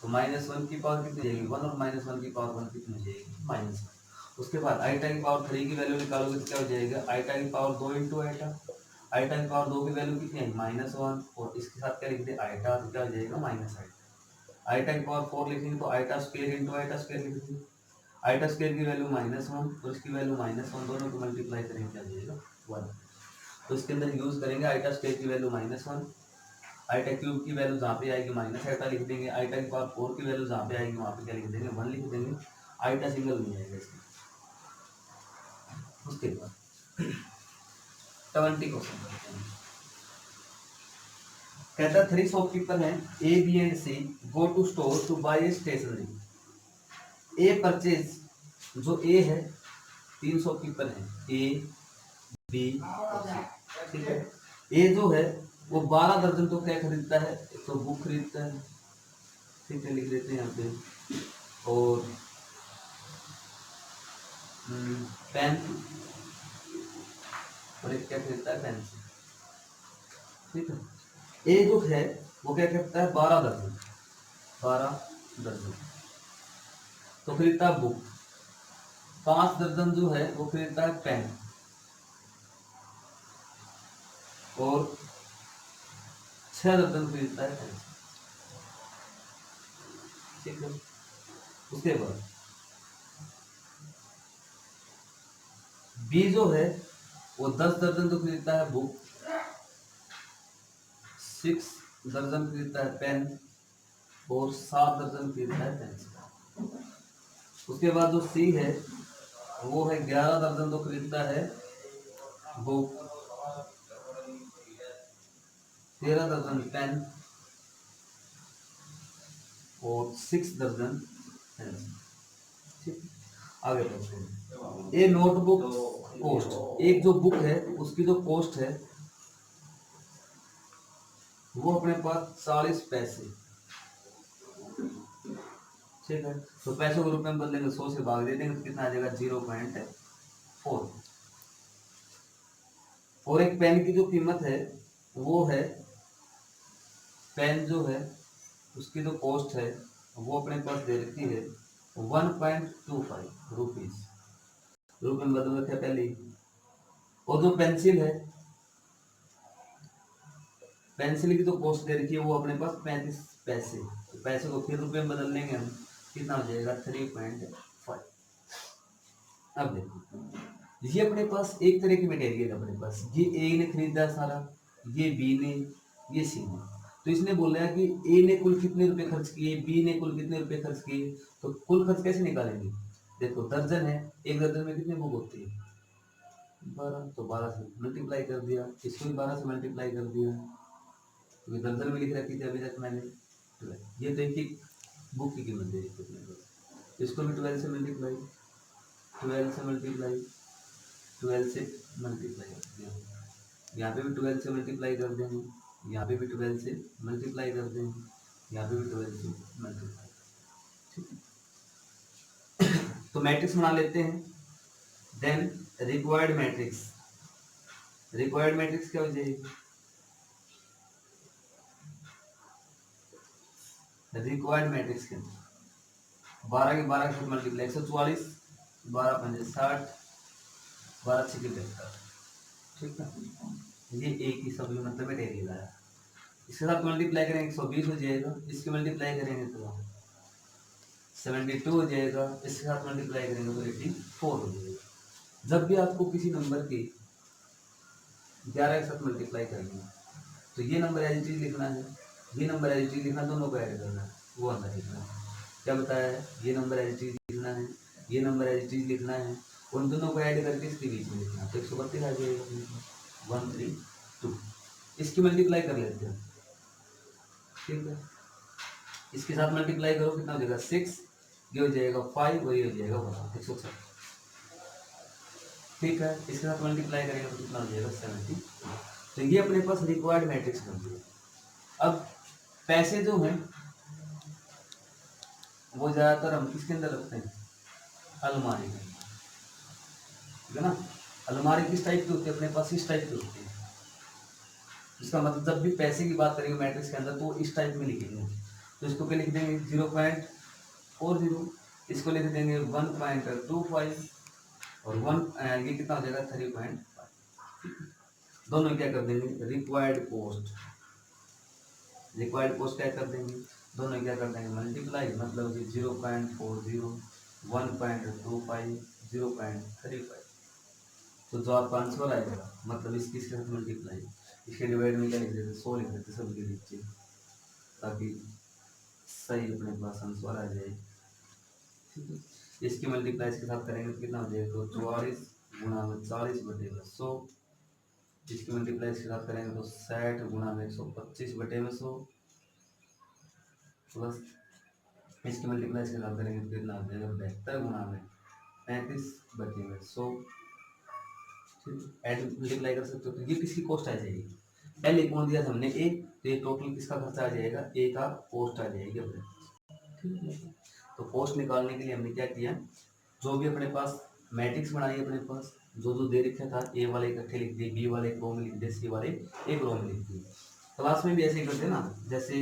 तो माइनस वन की पावर कितनी जाएगी वन, और माइनस वन की पावर वन कितनी हो जाएगी माइनस वन। उसके बाद आइटा की पावर थ्री की वैल्यू निकालोगे तो क्या हो जाएगा आइटा की पावर दो इंटू आइटा, आइटा की पावर दो की वैल्यू कितनी है माइनस वन, और इसके साथ क्या लिख दे आइटा, तो क्या हो जाएगा माइनस आइटा। आइटा की पावर फोर लिखेंगे तो iota square into iota square लिख देंगे, आइटा स्क्वायर की वैल्यू माइनस वन और इसकी वैल्यू माइनस वन, दोनों को मल्टीप्लाई करेंगे क्या जाएगा वन। तो इसके अंदर यूज करेंगे आइटा स्क्वायर की value minus one, iota cube की वैल्यू जहाँ पे आएगी माइनस आइटा लिख देंगे, आइटा की पावर फोर की वैल्यू जहाँ पे आएगी वहाँ पे क्या लिख देंगे वन लिख देंगे, आइटा सिंगल नहीं आएगा इसमें। उसके बाद 70 क्वेश्चन करते हैं। कहता थ्री शॉपकीपर हैं A B and C go to store to buy stationery. A purchase, जो ए है तीन शॉपकीपर हैं ए बी और सी। ठीक है, ए जो है वो 12 दर्जन तो क्या खरीदता है, तो बुक खरीदता है। ठीक है, लिख देते हैं यहाँ पे, और पेन, और एक क्या खरीदता है पेंसिल। ठीक है, ए जो है वो क्या करता है 12 दर्जन, 12 दर्जन तो खरीदता है बुक, 5 दर्जन जो है वो खरीदता है पेन, और 6 दर्जन खरीदता है पेंसिल। ठीक है, उसके बाद बी जो है वो 10 दर्जन तो खरीदता है बुक, 6 दर्जन खरीदता है पेन, और 7 दर्जन खरीदता है पेंसिल। उसके बाद जो सी है वो है 11 दर्जन तो खरीदता है बुक, 13 दर्जन पेन, और 6 दर्जन पेंसिल। ठीक, आगे बढ़ते हैं। ए नोटबुक कॉस्ट, एक जो बुक है उसकी जो कॉस्ट है वो अपने पास 40 पैसे। ठीक है, तो पैसों को रुपए में बदलेंगे 100 से भाग दे देंगे तो कितना आ जाएगा 0.4। और एक पेन की जो कीमत है वो है, पेन जो है उसकी जो कॉस्ट है वो अपने पास दे रखी है 1.25 रुपीज, रुपए में बदल रखे पहले ही। और जो पेंसिल है, पेंसिल की जो कॉस्ट दे रखी है वो अपने पास 35 पैसे, तो पैसे को फिर रुपए में बदल लेंगे हम, कितना हो जाएगा 3.5। अब देखो ये अपने पास एक तरह की मटेरियल है अपने पास, ये ए ने खरीदा सारा, ये बी ने, ये सी ने। तो इसने बोला है कि ए ने कुल कितने रुपए खर्च किए, बी ने कुल कितने रुपए खर्च किए, तो कुल खर्च कैसे निकालेंगे। देखो दर्जन है, एक दर्जन में कितने बुक होती है 12, तो 12 से मल्टीप्लाई कर दिया, इसको भी 12 से मल्टीप्लाई कर दिया, क्योंकि दर्जन में लिख रखी थी अभी तक मैंने। ये तो एक बुक की कीमत दे रही थी, इसको भी 12 से मल्टीप्लाई, 12 से मल्टीप्लाई, 12 से मल्टीप्लाई कर दिया, यहाँ पे भी 12 से मल्टीप्लाई कर देंगे, यहाँ पे भी 12 से मल्टीप्लाई कर देंगे, यहाँ पे भी 12 से मल्टीप्लाई। ठीक है, तो मैट्रिक्स बना लेते हैं। Then required matrix, required matrix क्या हो जाएगी, रिक्वायर्ड मैट्रिक्स के अंदर 12 के 12 के साथ मल्टीप्लाई 144, 12 पंजे 60, 12 छः 72। ठीक है, ये एक ही सब मतलब मटेरियल है, इसके साथ मल्टीप्लाई करेंगे 120 हो जाएगा, इसके मल्टीप्लाई करेंगे तो 72 हो जाएगा, इसके साथ मल्टीप्लाई करेंगे तो 84 हो जाएगा। जब भी आपको किसी नंबर की 11 के साथ मल्टीप्लाई करनी है तो ये नंबर एज इट इज लिखना है, ये नंबर एज इट इज लिखना, दोनों को ऐड करना है, वो अंदर लिखना है। क्या बताया है, ये नंबर एज इट इज लिखना है, ये नंबर एज चीज लिखना है, उन दोनों को ऐड करके इसके बीच में लिखना है, तो 132 आ जाएगा 132। इसकी मल्टीप्लाई कर लेते हैं, ठीक है, इसके साथ मल्टीप्लाई करो कितना हो जाएगा 6, ये हो जाएगा 5 और ये हो जाएगा 106, ठीक है, इसके साथ मल्टीप्लाई करेंगे तो कितना हो जाएगा 70। तो ये अपने पास रिक्वायर्ड मैट्रिक्स बन गया। अब पैसे जो हैं वो ज़्यादातर हम किसके अंदर रखते हैं, अलमारी में, ठीक है ना। अलमारी किस टाइप की होती है अपने पास, इस टाइप की होती है। इसका मतलब जब भी पैसे की बात करेंगे मैट्रिक्स के अंदर तो इस टाइप में लिखेंगे। तो इसको क्या लिख देंगे 0.40, इसको लिख देंगे 1.25 और 1 ये कितना हो जाएगा 3.5। दोनों क्या कर देंगे रिक्वायर्ड पोस्ट, रिक्वायर्ड पोस्ट क्या कर देंगे, दोनों क्या कर देंगे मल्टीप्लाई, मतलब 0.40 1.25 0.35। तो जो आपका आंसर आएगा मतलब इसके साथ मल्टीप्लाई, इसके डिवाइड में क्या लिख देते 100 लिख देते सबके नीचे, ताकि सही अपने पास आंसर आ जाए, ठीक है। इसकी मल्टीप्लाई इसके साथ करेंगे तो कितना हो जाएगा, तो 44 गुणा में 40/100, इसकी मल्टीप्लाई इसके साथ करेंगे तो 60 गुणा में 125/100, प्लस इसकी मल्टीप्लाई इसके साथ करेंगे तो कितना हो जाएगा 72 गुणा में 35/100, ऐड मल्टीप्लाई कर सकते हो। तो ये किसकी कॉस्ट आ जाएगी, पहले कौन दिया था हमने ए, तो ये टोटल किसका खर्चा आ जाएगा, ए का कॉस्ट आ जाएगी अपने, ठीक है। तो कॉस्ट निकालने के लिए हमने क्या किया, जो भी अपने पास मैट्रिक्स बनाई अपने पास, जो जो दे रखा था ए वाले इकट्ठे लिख दिए, बी वाले एक रो में लिख दिए, सी वाले एक रो में लिख दिए। क्लास में भी ऐसे ही करते ना, जैसे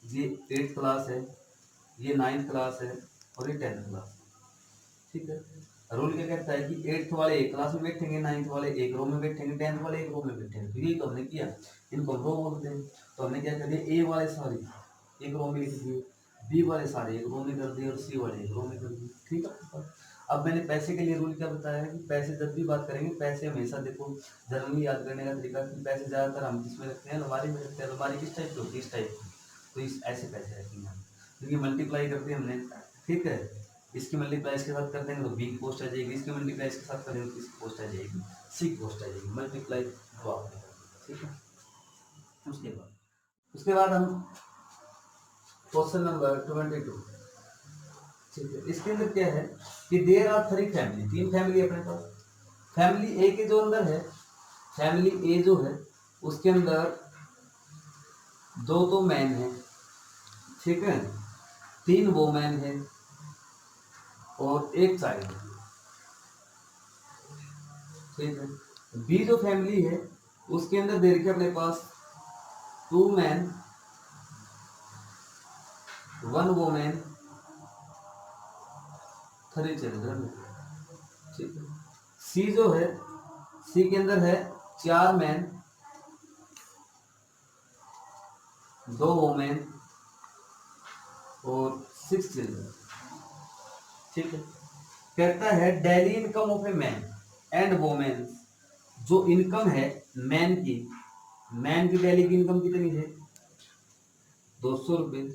ये 8th क्लास है, ये 9th क्लास है और ये 10th क्लास, ठीक है। रूल क्या कहता है कि 8th वाले एक क्लास में बैठेंगे, 9th वाले एक रो में बैठेंगे, 10th वाले एक रो में बैठेंगे। तो यही तो हमने किया, इनको रो बोलते हैं। तो हमने क्या कर दिया, ए वाले सारे एक रो में लिख दिए, बी वाले सारे एक रो में कर दिए और सी वाले एक रो में कर दिए, ठीक है। अब मैंने पैसे के लिए रूल क्या बताया है कि पैसे जब भी बात करेंगे, पैसे हमेशा देखो जरूरी याद करने का तरीका कि पैसे ज़्यादातर हम किसमें रखते हैं, अलमारी में रखते हैं। अलमारी किस टाइप की होती है, इस टाइप की, तो इस ऐसे पैसे रखेंगे हम, क्योंकि मल्टीप्लाई करते हैं हमने, ठीक है। इसकी मल्टीप्लाई इसके साथ कर देंगे तो बी की पोस्ट आ जाएगी, इसकी मल्टीप्लाई इसके साथ करेंगे तो इसकी पोस्ट आ जाएगी, सी की पोस्ट आ जाएगी, मल्टीप्लाई दो आपने कर दिया, ठीक है। उसके बाद हम क्वेश्चन नंबर 22, ठीक है। इसके अंदर क्या है कि देयर आर 3 फैमिली, 3 फैमिली अपने पास। फैमिली ए के जो अंदर है, फैमिली ए जो है उसके अंदर 2 तो मैन है, ठीक है, 3 वोमेन है और 1 चाइल्ड है, ठीक है। बी जो फैमिली है उसके अंदर दे रखे अपने पास 2 मैन 1 वोमेन 3 चिल्ड्रन, ठीक है। सी जो है, सी के अंदर है 4 मैन 2 वोमेन और 6 चिल्ड्रन, ठीक है। कहता है daily income of a man and women, जो इनकम है मैन की डेली की इनकम कितनी है 200 रुपये,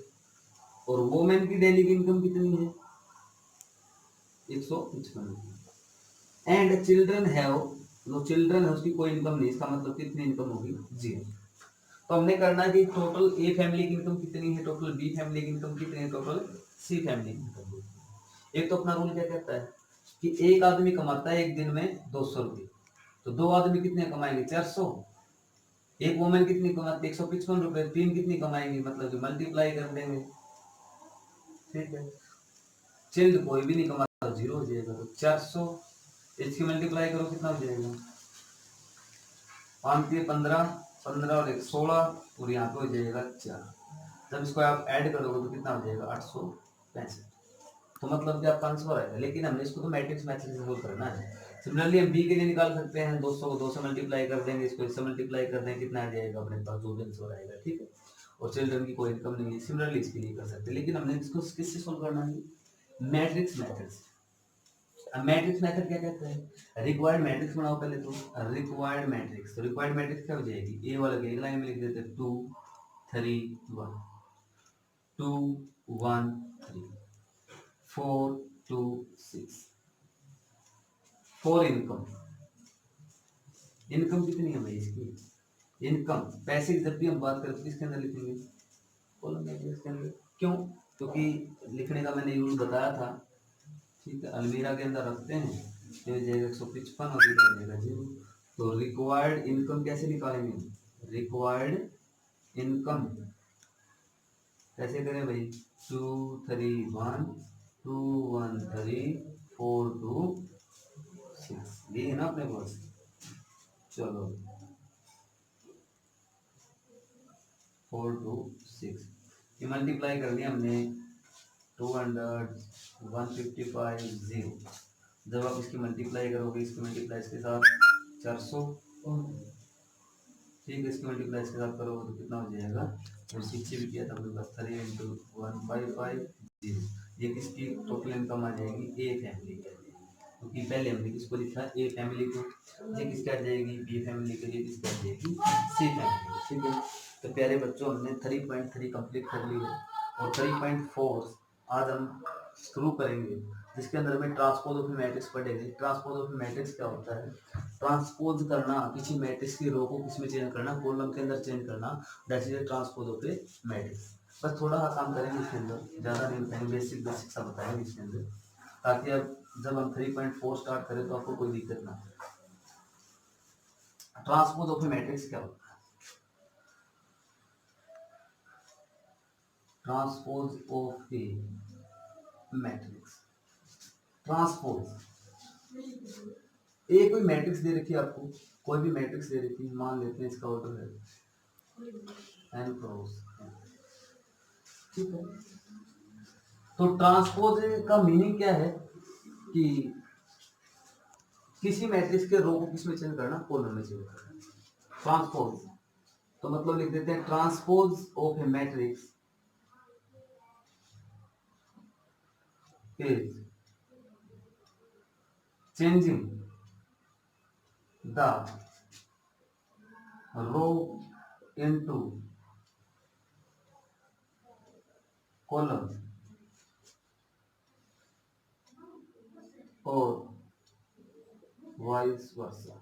और वोमेन की डेली की इनकम कितनी है 155 रुपये। एंड चिल्ड्रन है, जो चिल्ड्रन है उसकी कोई इनकम नहीं, इसका मतलब कितनी इनकम होगी 0। तो हमने करना है कि टोटल ए फैमिली की इनकम कितनी है, टोटल बी फैमिली की इनकम कितनी है, टोटल सी फैमिली की इनकम। एक तो अपना रूल क्या कहता है कि एक आदमी कमाता है एक दिन में 200 रुपये, तो 2 आदमी कितने कमाएंगे 400, एक वोमेन कितनी कमाती है 155 रुपये, 3 कितनी कमाएंगे, मतलब कि मल्टीप्लाई कर देंगे, ठीक है। चिल्ड कोई भी नहीं कमाता, 0 हो जाएगा, तो 400 इसकी मल्टीप्लाई करो कितना हो जाएगा 5 के 15 15 और 1 16 और यहाँ पे हो जाएगा 4। जब इसको आप ऐड करोगे तो कितना हो जाएगा 865। तो मतलब कि आपका आंसर आएगा, लेकिन हमने इसको तो मैट्रिक्स मेथड से सोल्व करना है। सिमिलरली हम बी के लिए निकाल सकते हैं, 200 को 2 से मल्टीप्लाई कर देंगे, इसको इससे मल्टीप्लाई कर देंगे, कितना आ जाएगा अपने पास जो भी आंसर आएगा, ठीक है। और चिल्ड्रन की कोई इनकम नहीं है, सिमिलरली इसके लिए कर सकते हैं, लेकिन हमने इसको किससे सोल्व करना है, मैट्रिक्स मेथड से। अब मैट्रिक्स मेथड क्या कहता है, रिक्वायर्ड मैट्रिक्स बनाओ पहले, तो रिक्वायर्ड मैट्रिक्स, तो रिक्वायर्ड मैट्रिक्स क्या हो जाएगी, ए वाला एक लाइन में लिख देते हैं 2 3 1 2 1 3 4 2 6 फॉर इनकम। इनकम कितनी है भाई इसकी? इनकम पैसे की जब भी हम बात करते हैं इसके अंदर लिखेंगे कॉलम मैट्रिक्स के अंदर। क्यों? क्योंकि लिखने का मैंने यूज बताया था, ठीक है। अलमीरा के अंदर रखते हैं तो ये जाएगा 155 और ये जाएगा 0। तो रिक्वायर्ड इनकम कैसे निकालेंगे? रिक्वायर्ड इनकम कैसे करें भाई? 2 3 1 2 1 3 4 2 6 ये है ना अपने पास। चलो 4 2 6 ये मल्टीप्लाई कर दिया हमने 200 155 0। जब आप इसकी मल्टीप्लाई करोगे इसकी मल्टीप्लाई इसके साथ 400, ठीक है। इसकी मल्टीप्लाई इसके साथ करोगे तो कितना हो जाएगा? और पीछे भी किया था अपने पास 3 × 155 0। ये किसकी टोटल इनकम आ जाएगी? ए फैमिली की आ जाएगी। क्योंकि पहले हमने किसको लिखा? ए फैमिली को। ये किसकी आ जाएगी? बी फैमिली के लिए किसकी आ जाएगी? सी फैमिली, ठीक है। तो प्यारे बच्चों हमने 3.3 कंप्लीट कर ली है और 3.4 आज हम शुरू करेंगे, जिसके अंदर में ट्रांसपोज ऑफ मैट्रिक्स पढ़ेंगे। ट्रांसपोज ऑफ मैट्रिक्स क्या होता है? ट्रांसपोज करना, किसी मैट्रिक्स की रो को किसमें चेंज करना? कॉलम के अंदर चेंज करना, that is transpose of matrix. बस थोड़ा सा काम करेंगे इसके अंदर, ज़्यादा नहीं बताएंगे, बेसिक बेसिक सा बताएंगे इसके अंदर, ताकि अब जब हम 3.4 स्टार्ट करें तो आपको कोई दिक्कत ना हो। ट्रांसपोज ऑफ मैट्रिक्स क्या होता है? Transpose of a matrix, transpose A कोई मैट्रिक्स दे रखी है आपको, कोई भी मैट्रिक्स दे रखी है, मान लेते हैं इसका ऑर्डर है n क्रॉस, ठीक है। तो ट्रांसपोज का मीनिंग क्या है कि किसी मैट्रिक्स के रो को किसमें चेंज करना? कॉलम में चेंज करना। ट्रांसपोज तो मतलब लिख देते हैं transpose of a matrix is changing the row into column or vice versa।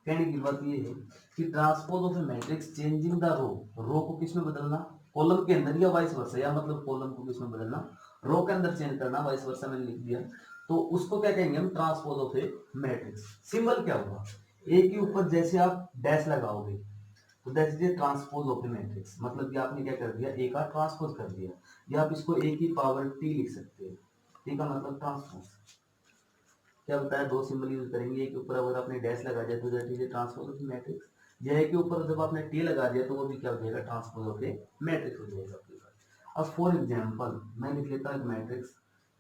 कहने की बात ये है कि transpose of a matrix changing the row को किसमें बदलना? कॉलम के अंदर, या वाइस वर्सा, या मतलब कॉलम को किसमें बदलना? रो के अंदर चेंज करना, वाइस वर्सा मैंने लिख दिया। तो उसको क्या कहेंगे हम? Transpose of a matrix. Symbol क्या होगा? ए के ऊपर जैसे आप डैश लगाओगे तो that is A transpose of a matrix, मतलब कि आपने क्या कर दिया? ए का ट्रांसपोज कर दिया, या आप इसको ए की पावर टी लिख सकते हैं। टी का मतलब ट्रांसपोज। क्या बताया? दो सिंबल यूज करेंगे। ए के ऊपर अगर आपने डैश लगा दिया तो that is A transpose of matrix, या ए के ऊपर जब आपने टी लगा दिया तो वो भी क्या हो जाएगा? ट्रांसपोज ऑफ ए मैट्रिक्स हो जाएगा आपके पास। अब फॉर एग्जांपल मैं लिख लेता हूं मैट्रिक्स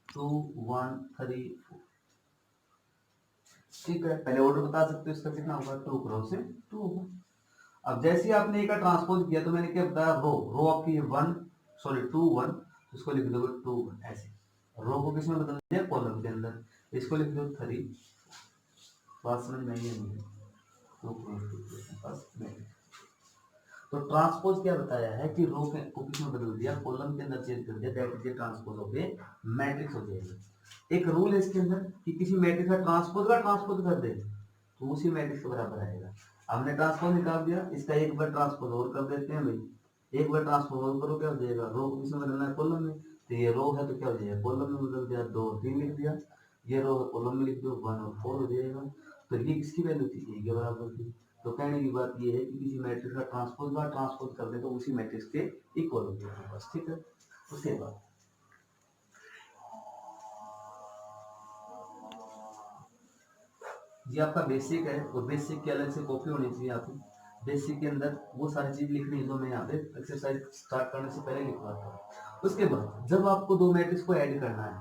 2 1 3 4, ठीक है। पहले ऑर्डर बता सकते हो इसका कितना होगा? 2 क्रॉस से 2 होगा। अब जैसे ही आपने ए का ट्रांसपोज किया तो मैंने क्या बताया? रो आपकी 2 1, इसको लिख दोगे 2 1 ऐसे। रो को किसमें बदल दिया? कॉलम के अंदर। इसको लिख दो 3। बात समझ में आई है? नहीं? 2 क्रॉस 2 बस नहीं। तो ट्रांसपोज क्या बताया है कि रो को किसमें बदल दिया? कॉलम के अंदर चेंज कर दिया, that is transpose of a matrix हो जाएगा। एक रूल है इसके अंदर कि किसी मैट्रिक्स का ट्रांसपोज कर दे तो उसी मैट्रिक्स के बराबर आएगा। हमने ट्रांसपोज निकाल दिया, इसका एक बार ट्रांसपोज और कर देते हैं भाई। एक बार ट्रांसपोज और करो, क्या हो जाएगा? रो को किसमें बदलना है? कॉलम में। तो ये रो है तो क्या हो जाएगा? कॉलम में बदल दिया, 2 3 लिख दिया। ये रो कॉलम में लिख दो, 1 और 4 हो जाएगा। तो ये किसकी वैल्यू थी? ए के बराबर थी। तो कहने की बात ये है कि किसी मैट्रिक्स का ट्रांसपोज कर दे तो उसी मैट्रिक्स के इक्वल हो जाएगा बस, ठीक है। उसके बाद ये आपका बेसिक है और बेसिक के अलग से कॉपी होनी चाहिए आपकी। बेसिक के अंदर वो सारी चीज लिखनी है जो मैं यहाँ पे एक्सरसाइज स्टार्ट करने से पहले लिखवाता हूँ। उसके बाद जब आपको दो मैट्रिक्स को ऐड करना है,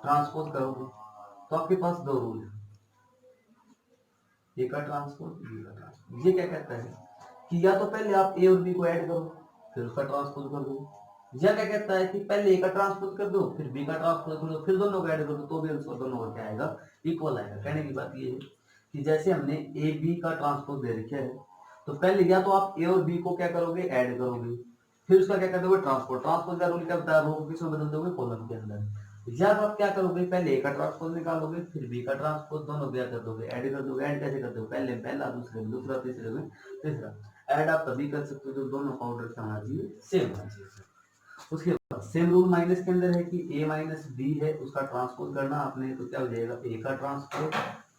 ट्रांसपोज करोगे तो आपके पास दो रूल है, ए का ट्रांसपोज, बी का ट्रांसपोज। ये क्या कहता है कि या तो पहले आप ए और बी को ऐड करो फिर उसका ट्रांसपोज कर दो, या क्या कहता है कि पहले ए का ट्रांसपोज कर दो फिर बी का ट्रांसपोज कर दो फिर दोनों को ऐड कर दो तो भी आंसर दोनों का क्या आएगा? इक्वल आएगा। कहने की बात ये है कि जैसे हमने ए बी का ट्रांसपोज दे रखा है तो पहले या तो आप ए और बी को क्या करोगे? ऐड करोगे, फिर उसका क्या कर दोगे ट्रांसपोज। ट्रांसपोज का रूल क्या बताया, रो को किसमें बदल दोगे कॉलम के अंदर। जब आप क्या करोगे पहले ए का ट्रांसपोज निकालोगे फिर बी का ट्रांसपोज, दोनों क्या कर दोगे ऐड कर दोगे। ऐड कैसे करते हो, पहले पहला दूसरे में दूसरा तीसरे में तीसरा। ऐड आप तभी कर सकते हो जब दोनों का ऑर्डर क्या होना चाहिए, सेम होना चाहिए। उसके बाद सेम रूल माइनस के अंदर है कि ए माइनस बी है उसका ट्रांसपोज करना आपने, तो क्या हो जाएगा ए का ट्रांसपोज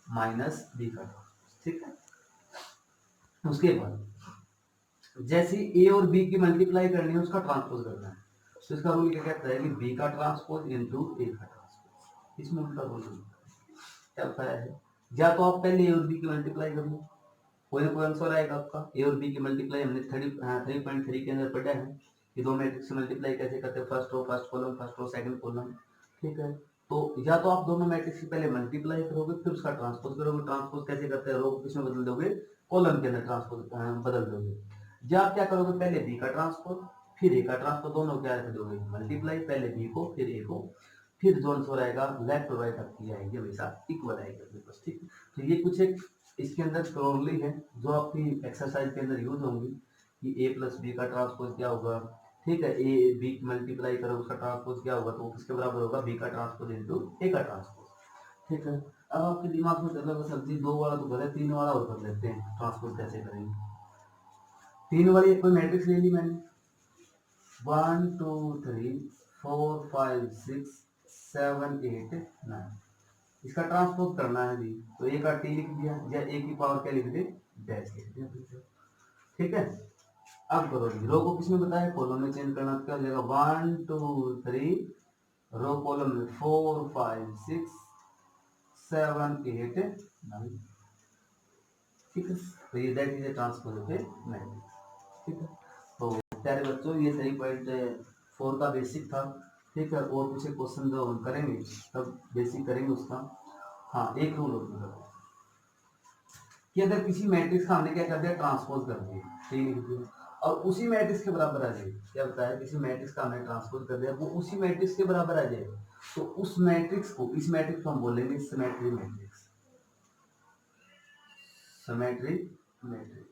माइनस बी का ट्रांसपोज, ठीक है। उसके बाद जैसे ए और बी की मल्टीप्लाई करनी है उसका ट्रांसपोज करना है, तो इसका रूल क्या कहता है कि बी का ट्रांसपोज इनटू ए का ट्रांसपोज, इसमें उनका रूल क्या बताया है। या तो आप पहले ए और बी की मल्टीप्लाई कर लो, कोई ना कोई आंसर आएगा आपका। ए और बी की मल्टीप्लाई हमने 3.3 के अंदर पढ़ा है कि दो मैट्रिक्स से मल्टीप्लाई कैसे करते हैं, first row first column, first row second column, ठीक है। तो या तो आप दोनों मैट्रिक्स की पहले मल्टीप्लाई करोगे फिर उसका ट्रांसपोज करोगे। ट्रांसपोज कैसे करते हैं, रो को किसमें बदल दोगे, कॉलम के अंदर ट्रांसपोज बदल दोगे। या आप क्या करोगे पहले बी का ट्रांसपोज फिर ए का ट्रांसपोज, दोनों क्या कर दोगे मल्टीप्लाई, पहले बी को फिर ए को, फिर जो आंसर आएगा लेफ्ट और राइट आपकी आएगी हमेशा इक्वल आएगी अपने पास, ठीक है। तो ये कुछ एक इसके अंदर प्रोबेबली है जो आपकी एक्सरसाइज के अंदर यूज होंगी कि ए प्लस बी का ट्रांसपोज क्या होगा, ठीक है। ए बी मल्टीप्लाई करो उसका ट्रांसपोज क्या होगा, तो वो किसके बराबर होगा, बी का ट्रांसपोज इनटू ए का ट्रांसपोज, ठीक है। अब आपके दिमाग में चल रहा सब्जी दो वाला तो गलत, तीन वाला और कर लेते हैं, ट्रांसपोज कैसे करेंगे। तीन वाली कोई मैट्रिक्स ले ली मैंने, 1 2 3 4 5 6 7 8 9, इसका ट्रांसपोज करना है जी, तो ए का टी लिख दिया या ए की पावर क्या लिख दे, डैश लिख दिया, ठीक है। अब करो जी, रो को किसने बताया, कॉलम में चेंज करना, तो क्या हो जाएगा 1 2 3, रो कॉलम में 4 5 6 7 8 9, ठीक है। तो ये that is transpose of a matrix, ठीक है। तो प्यारे बच्चों ये 3.4 का बेसिक था, ठीक है। और कुछ क्वेश्चन जो हम करेंगे तब बेसिक करेंगे उसका। हाँ एक रूल होता है कि अगर किसी मैट्रिक्स का हमने क्या कर दिया ट्रांसपोज कर दिया, ठीक है, और उसी मैट्रिक्स के बराबर आ जाए, क्या बताया, किसी मैट्रिक्स का हमने ट्रांसपोज कर दिया वो उसी मैट्रिक्स के बराबर आ जाए, तो उस मैट्रिक्स को, इस मैट्रिक्स को हम बोलेंगे सिमेट्री मैट्रिक्स, सिमेट्री मैट्रिक्स,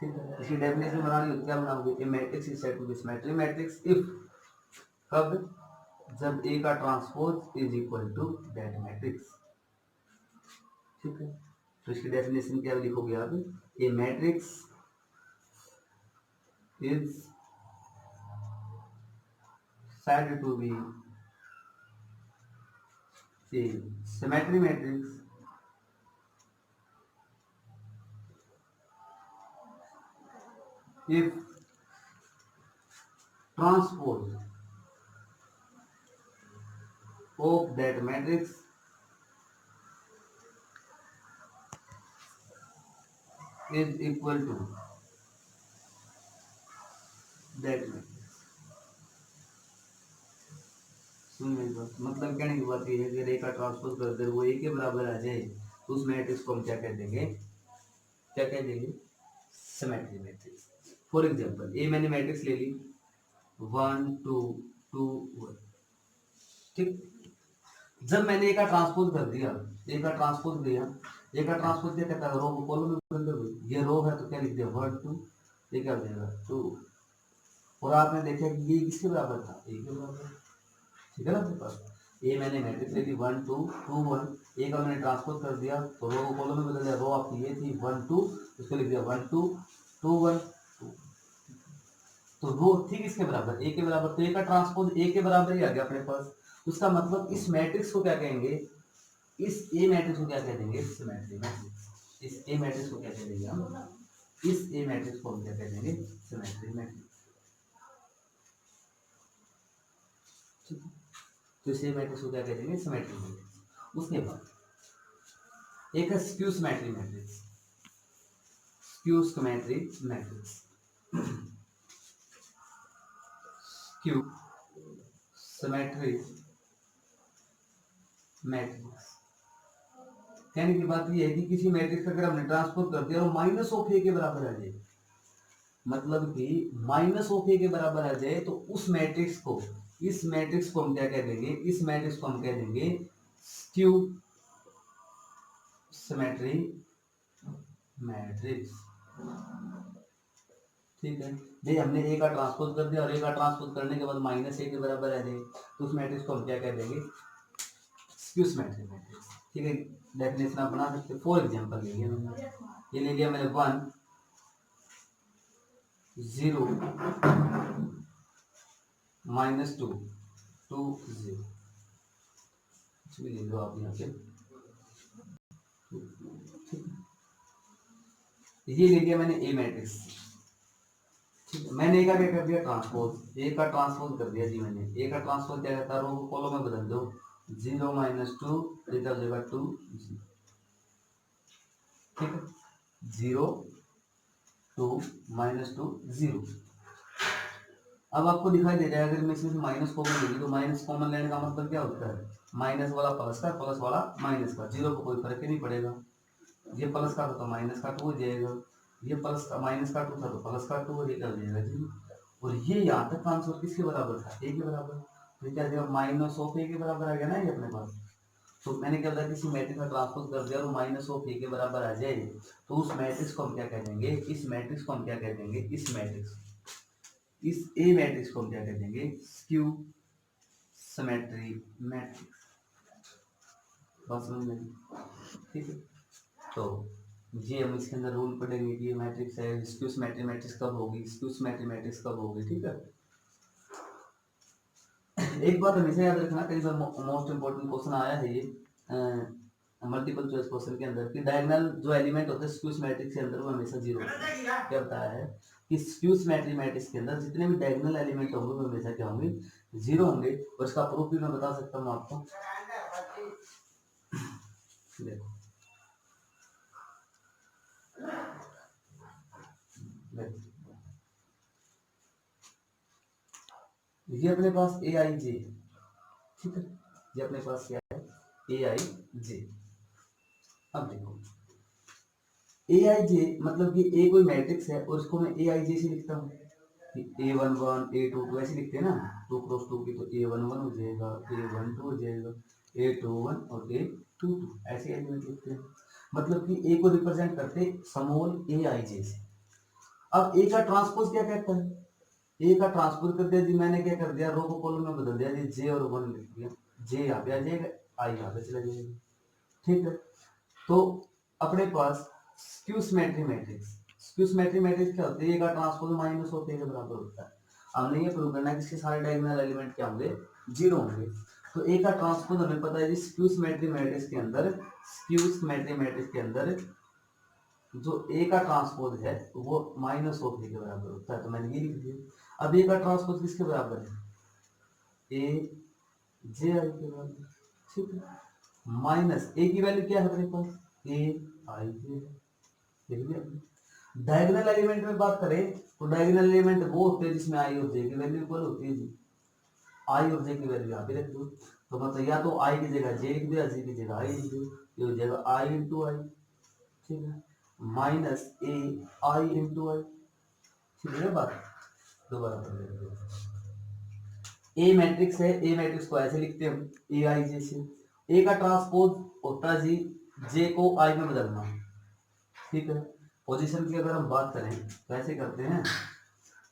ठीक है। इसकी डेफिनेशन बनानी हो तो क्या बनाओगे, A matrix is said to be symmetry matrix if, कब, जब ए का transpose is equal to that matrix, ठीक है। तो इसकी डेफिनेशन क्या लिखोगे आप, A matrix is said to be a symmetry matrix if transpose of that matrix is equal to that matrix। सुन मेरी बात, मतलब कहने की बात ये है कि रे का ट्रांसपोज कर दे वो ए के बराबर आ जाए तो उस मैट्रिक्स को हम क्या कह देंगे, क्या कह देंगे, सिमेट्री मैट्रिक्स। फॉर एग्जांपल ए मैंने मैट्रिक्स ले ली 1 2 2 1, ठीक। जब मैंने ए का ट्रांसपोज कर दिया, ए का ट्रांसपोज दिया, ए का ट्रांसपोज क्या कहता है, रो को कॉलम में बदल दो, ये रो है तो क्या लिख दिया 1 2, ये क्या हो जाएगा 2, और आपने देखा कि ये किसके बराबर था, ए के बराबर, ठीक है ना। आपके पास ए मैंने मैट्रिक्स ले ली 1 2 2 1, ए का मैंने ट्रांसपोज कर दिया तो रो को कॉलम में बदल दिया, रो आपकी ये थी 1 2, इसको लिख दिया 1 2 2 1 2, तो रो ठीक इसके बराबर, ए के बराबर, तो ए का ट्रांसपोज ए के बराबर ही आ गया अपने पास। उसका मतलब इस मैट्रिक्स को क्या कहेंगे, इस ए मैट्रिक्स को क्या कह देंगे, सिमेट्री मैट्रिक्स। इस ए मैट्रिक्स को क्या कह देंगे हम, इस ए मैट्रिक्स को हम क्या कह देंगे, सिमेट्री मैट्रिक्स, ठीक है। तो इस ए मैट्रिक्स को क्या कह देंगे, सिमेट्री मैट्रिक्स। उसके बाद एक है skew symmetry matrix, skew symmetry matrix, skew symmetry matrix. कहने की बात ये है कि किसी मैट्रिक्स अगर हमने ट्रांसपोज कर दिया और माइनस ऑफ ए के बराबर आ जाए, मतलब कि माइनस ऑफ ए के बराबर आ जाए, तो उस मैट्रिक्स को, इस मैट्रिक्स को हम क्या कह देंगे, इस मैट्रिक्स को हम कह देंगे स्क्यू सिमेट्री मैट्रिक्स, ठीक है, ये हमने ए का ट्रांसपोज कर दिया और ए का ट्रांसपोज करने के बाद माइनस ए के बराबर है तो उस मैट्रिक्स को हम क्या कह देंगे, स्क्यू सिमेट्रिक मैट्रिक्स। ठीक है, डेफिनेशन आप बना सकते हो। फॉर एग्जांपल ले लिया मैंने, ये ले लिया मैंने 1 0 -2 2 0, कुछ भी ले लो आप यहाँ पे। ये ले लिया मैंने ए मैट्रिक्स। ठीक है, मैंने ए का क्या कर दिया, ट्रांसपोज, ए का ट्रांसपोज कर दिया जी मैंने। ए का ट्रांसपोज क्या कहता है, रो को कॉलम में बदल दो, 0 -2 इधर जगह 2 0। ठीक है, 0 2 -2 0। अब आपको दिखाई दे जाएगा अगर मैं इसमें से माइनस कॉमन ले ली तो माइनस कॉमन लेने का मतलब क्या होता है, माइनस वाला प्लस का, प्लस वाला माइनस का, जीरो को कोई फर्क ही नहीं पड़ेगा। ये प्लस का था तो माइनस का 2 हो जाएगा, ये प्लस का माइनस का 2 था तो प्लस का 2 हो जाएगा जी। और ये यहाँ तक आंसर किसके बराबर था, ए के बराबर। तो क्या जाएगा, माइनस ऑफ ए के बराबर आ गया ना ये अपने पास। तो मैंने क्या बताया, किसी मैट्रिक्स का ट्रांसपोज कर दिया और माइनस ऑफ ए के बराबर आ जाए तो उस मैट्रिक्स को हम क्या कह देंगे, इस मैट्रिक्स को हम क्या कह देंगे, इस मैट्रिक्स, इस ए मैट्रिक्स को हम क्या कह देंगे, स्क्यू सिमेट्री मैट्रिक्स। बात समझ में? ठीक है, तो ये हम इसके अंदर रूल पढ़ेंगे कि ये मैट्रिक्स है, स्क्यू सिमेट्री मैट्रिक्स कब होगी, स्क्यू सिमेट्री मैट्रिक्स कब होगी। ठीक है, एक बात हमेशा याद रखना, कई बार मोस्ट इंपोर्टेंट क्वेश्चन आया है ये मल्टीपल चॉइस क्वेश्चन के अंदर कि डायगोनल जो एलिमेंट होते हैं स्क्यू सिमेट्रिक के अंदर वो हमेशा जीरो क्या होता है, कि स्क्यू सिमेट्री मैट्रिक्स के अंदर जितने भी डायगोनल एलिमेंट होंगे वो हमेशा क्या होंगे, जीरो होंगे। और इसका प्रूफ भी मैं बता सकता हूँ आपको। देखो ये अपने पास ए आई जे, ठीक है, ये अपने पास क्या है, ए आई जे। अब देखो ए आई जे मतलब कि ए कोई मैट्रिक्स है और इसको मैं ए आई जे से लिखता हूँ, A11 A22 ऐसे लिखते हैं ना, 2 क्रॉस 2 की, तो A11 हो जाएगा, A12 हो जाएगा, A21 और A22 ऐसे एलिमेंट लिखते हैं। मतलब कि ए को रिप्रेजेंट करते स्मॉल ए आई जे से। अब ए का ट्रांसपोज क्या कहता है, ए का ट्रांसपोज कर दिया जी मैंने, क्या कर दिया, रो को कॉलम में बदल दिया जी, जे और 1 लिख दिया, जे यहाँ पे आ जाएगा, आई यहाँ पे चला जाएगा। ठीक है, तो अपने पास skew symmetry matrix, skew symmetry matrix क्या होती है, ए का ट्रांसपोज माइनस ऑफ ए के बराबर होता है। हमने ये प्रूव करना है कि इसके सारे डायगोनल एलिमेंट क्या होंगे, जीरो होंगे। तो ए का ट्रांसपोज हमें पता है जी, स्क्यू सिमेट्री मैट्रिक्स के अंदर, स्क्यू सिमेट्री मैट्रिक्स के अंदर जो ए का ट्रांसपोज है वो माइनस ऑफ ए के बराबर होता है, तो मैंने ये लिख दिया। अब ए का ट्रांसपोज किसके बराबर है, ए जे आई के बराबर। ठीक है, माइनस ए की वैल्यू क्या है अपने पास, ए आई जे। डायगोनल एलिमेंट में बात करें तो डायगोनल एलिमेंट वो होते हैं जिसमें आई और जे की वैल्यू इक्वल होती है जी, आई और जे की वैल्यू यहाँ पे रख दो, तो मतलब या तो आई की जगह जे लिख दो या जे की जगह आई लिख दो, ये हो जाएगा आई इंटू आई। ठीक है, माइनस ए आई इंटू आई। ठीक है, बात दोबारा कर लेते हैं। ए मैट्रिक्स है, ए मैट्रिक्स को ऐसे लिखते हैं ए आई जे से। ए का ट्रांसपोज होता है जी जे को आई में बदलना। ठीक है, पोजीशन की अगर हम बात करें तो ऐसे करते हैं,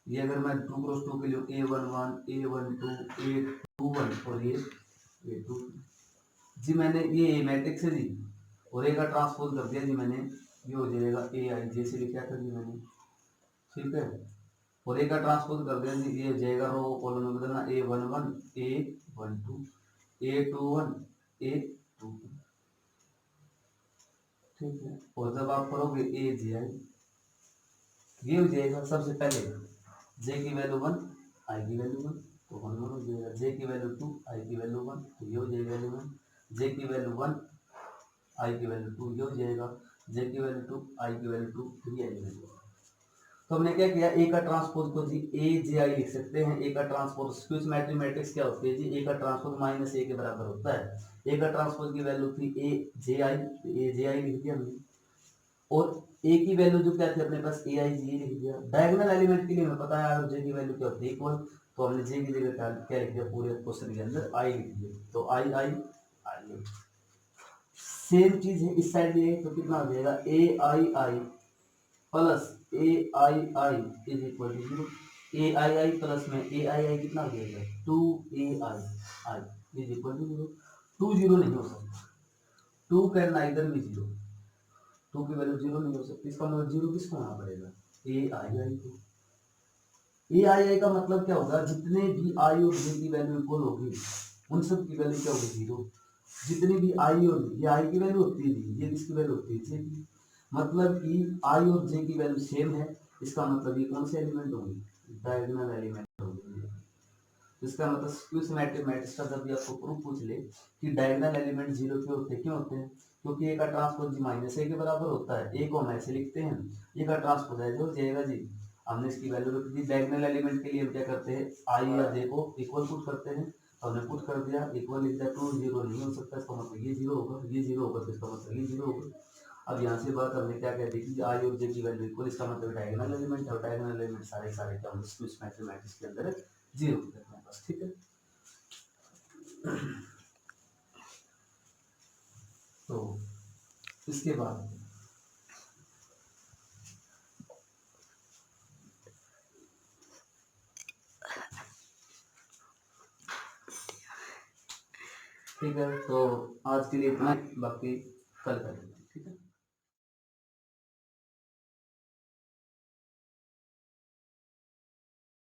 ये अगर मैं 2 क्रॉस 2 के लिए A11 A12 A21 और ये 2 जी, मैंने ये मैट्रिक्स है जी और ए का ट्रांसपोज कर दिया जी मैंने, ये हो जाएगा ए आई जे से लिखा था जी मैंने। ठीक है, और ए का ट्रांसपोज कर दिया जी, ये हो जाएगा रो कॉलम में बदलना, A11 A12 A21 A22। ठीक है, और जब आप करोगे ए जे आई, ये हो जाएगा सबसे पहले जे की वैल्यू 1 आई की वैल्यू 1 तो 1 1 हो जाएगा, जे की वैल्यू 2 आई की वैल्यू 1 तो ये हो जाएगा वैल्यू 1, जे की वैल्यू 1 आई की वैल्यू 2 ये हो जाएगा, जे की वैल्यू 2 आई की वैल्यू 2 3 आई की वैल्यू। तो हमने क्या किया, ए का ट्रांसपोज को जी ए जे आई लिख सकते हैं। ए का ट्रांसपोज स्क्यू सिमेट्री मैट्रिक्स क्या होती है जी, ए का ट्रांसपोज माइनस ए के बराबर होता है। ए का ट्रांसपोज की वैल्यू थी ए जे आई, ए जे आई लिख दिया हमने, और ए की वैल्यू जो क्या थी अपने पास ए आई जी लिख दिया। डायगोनल एलिमेंट के लिए हमें पता है जे की वैल्यू क्या होती है, इक्वल, तो हमने जे की जगह क्या लिख दिया, पूरे क्वेश्चन के अंदर आई लिख दिया, तो आई आई आई। सेम चीज है इस साइड ये, तो कितना हो जाएगा A I I plus A I I is equal to zero. A I I plus में ए आई आई कितना हो जाएगा, two A I I is equal to zero. Two zero नहीं हो सकता, two can neither be zero, two की वैल्यू zero नहीं हो सकती। इसका मतलब जीरो किसको होना पड़ेगा, ए आई आई को। ए आई आई का मतलब क्या होगा, जितने भी आई और जे की वैल्यू इक्वल होगी उन सब की वैल्यू क्या होगी, जीरो। जितनी भी आई और ये आई की वैल्यू होती है, ये किसकी वैल्यू होती है, जे की। मतलब कि आई और जे की वैल्यू सेम है, इसका मतलब ये कौन से एलिमेंट होंगे, डायगोनल एलिमेंट होंगे। इसका मतलब क्यों मैथमेटिक्स का जब भी आपको प्रूफ पूछ ले कि डायगोनल एलिमेंट जीरो क्यों होते हैं, क्यों होते हैं, क्योंकि ए का ट्रांसपोज जी माइनस ए के बराबर होता है। ए को हम ऐसे लिखते हैं, ए का ट्रांसपोज है जो जाएगा जी, हमने इसकी वैल्यू रख दी। डायगोनल एलिमेंट के लिए हम क्या करते हैं, आई या जे को इक्वल पुट करते हैं, तो हमने पुट कर दिया, इक्वल लिख दिया। टू जीरो नहीं हो सकता, इसका मतलब ये जीरो होगा, ये जीरो होगा तो इसका मतलब ये जीरो होगा। अब यहाँ से बात हमने क्या कह दी कि आई और जे की वैल्यू इक्वल, इसका मतलब डायगोनल एलिमेंट है, और डायगोनल एलिमेंट सारे सारे क्या होंगे स्क्विज मैथमेटिक्स के अंदर जीरो होते हैं बस, ठीक है। तो इसके बाद ठीक है, तो आज के लिए इतना ही, बाकी कल करेंगे, ठीक है।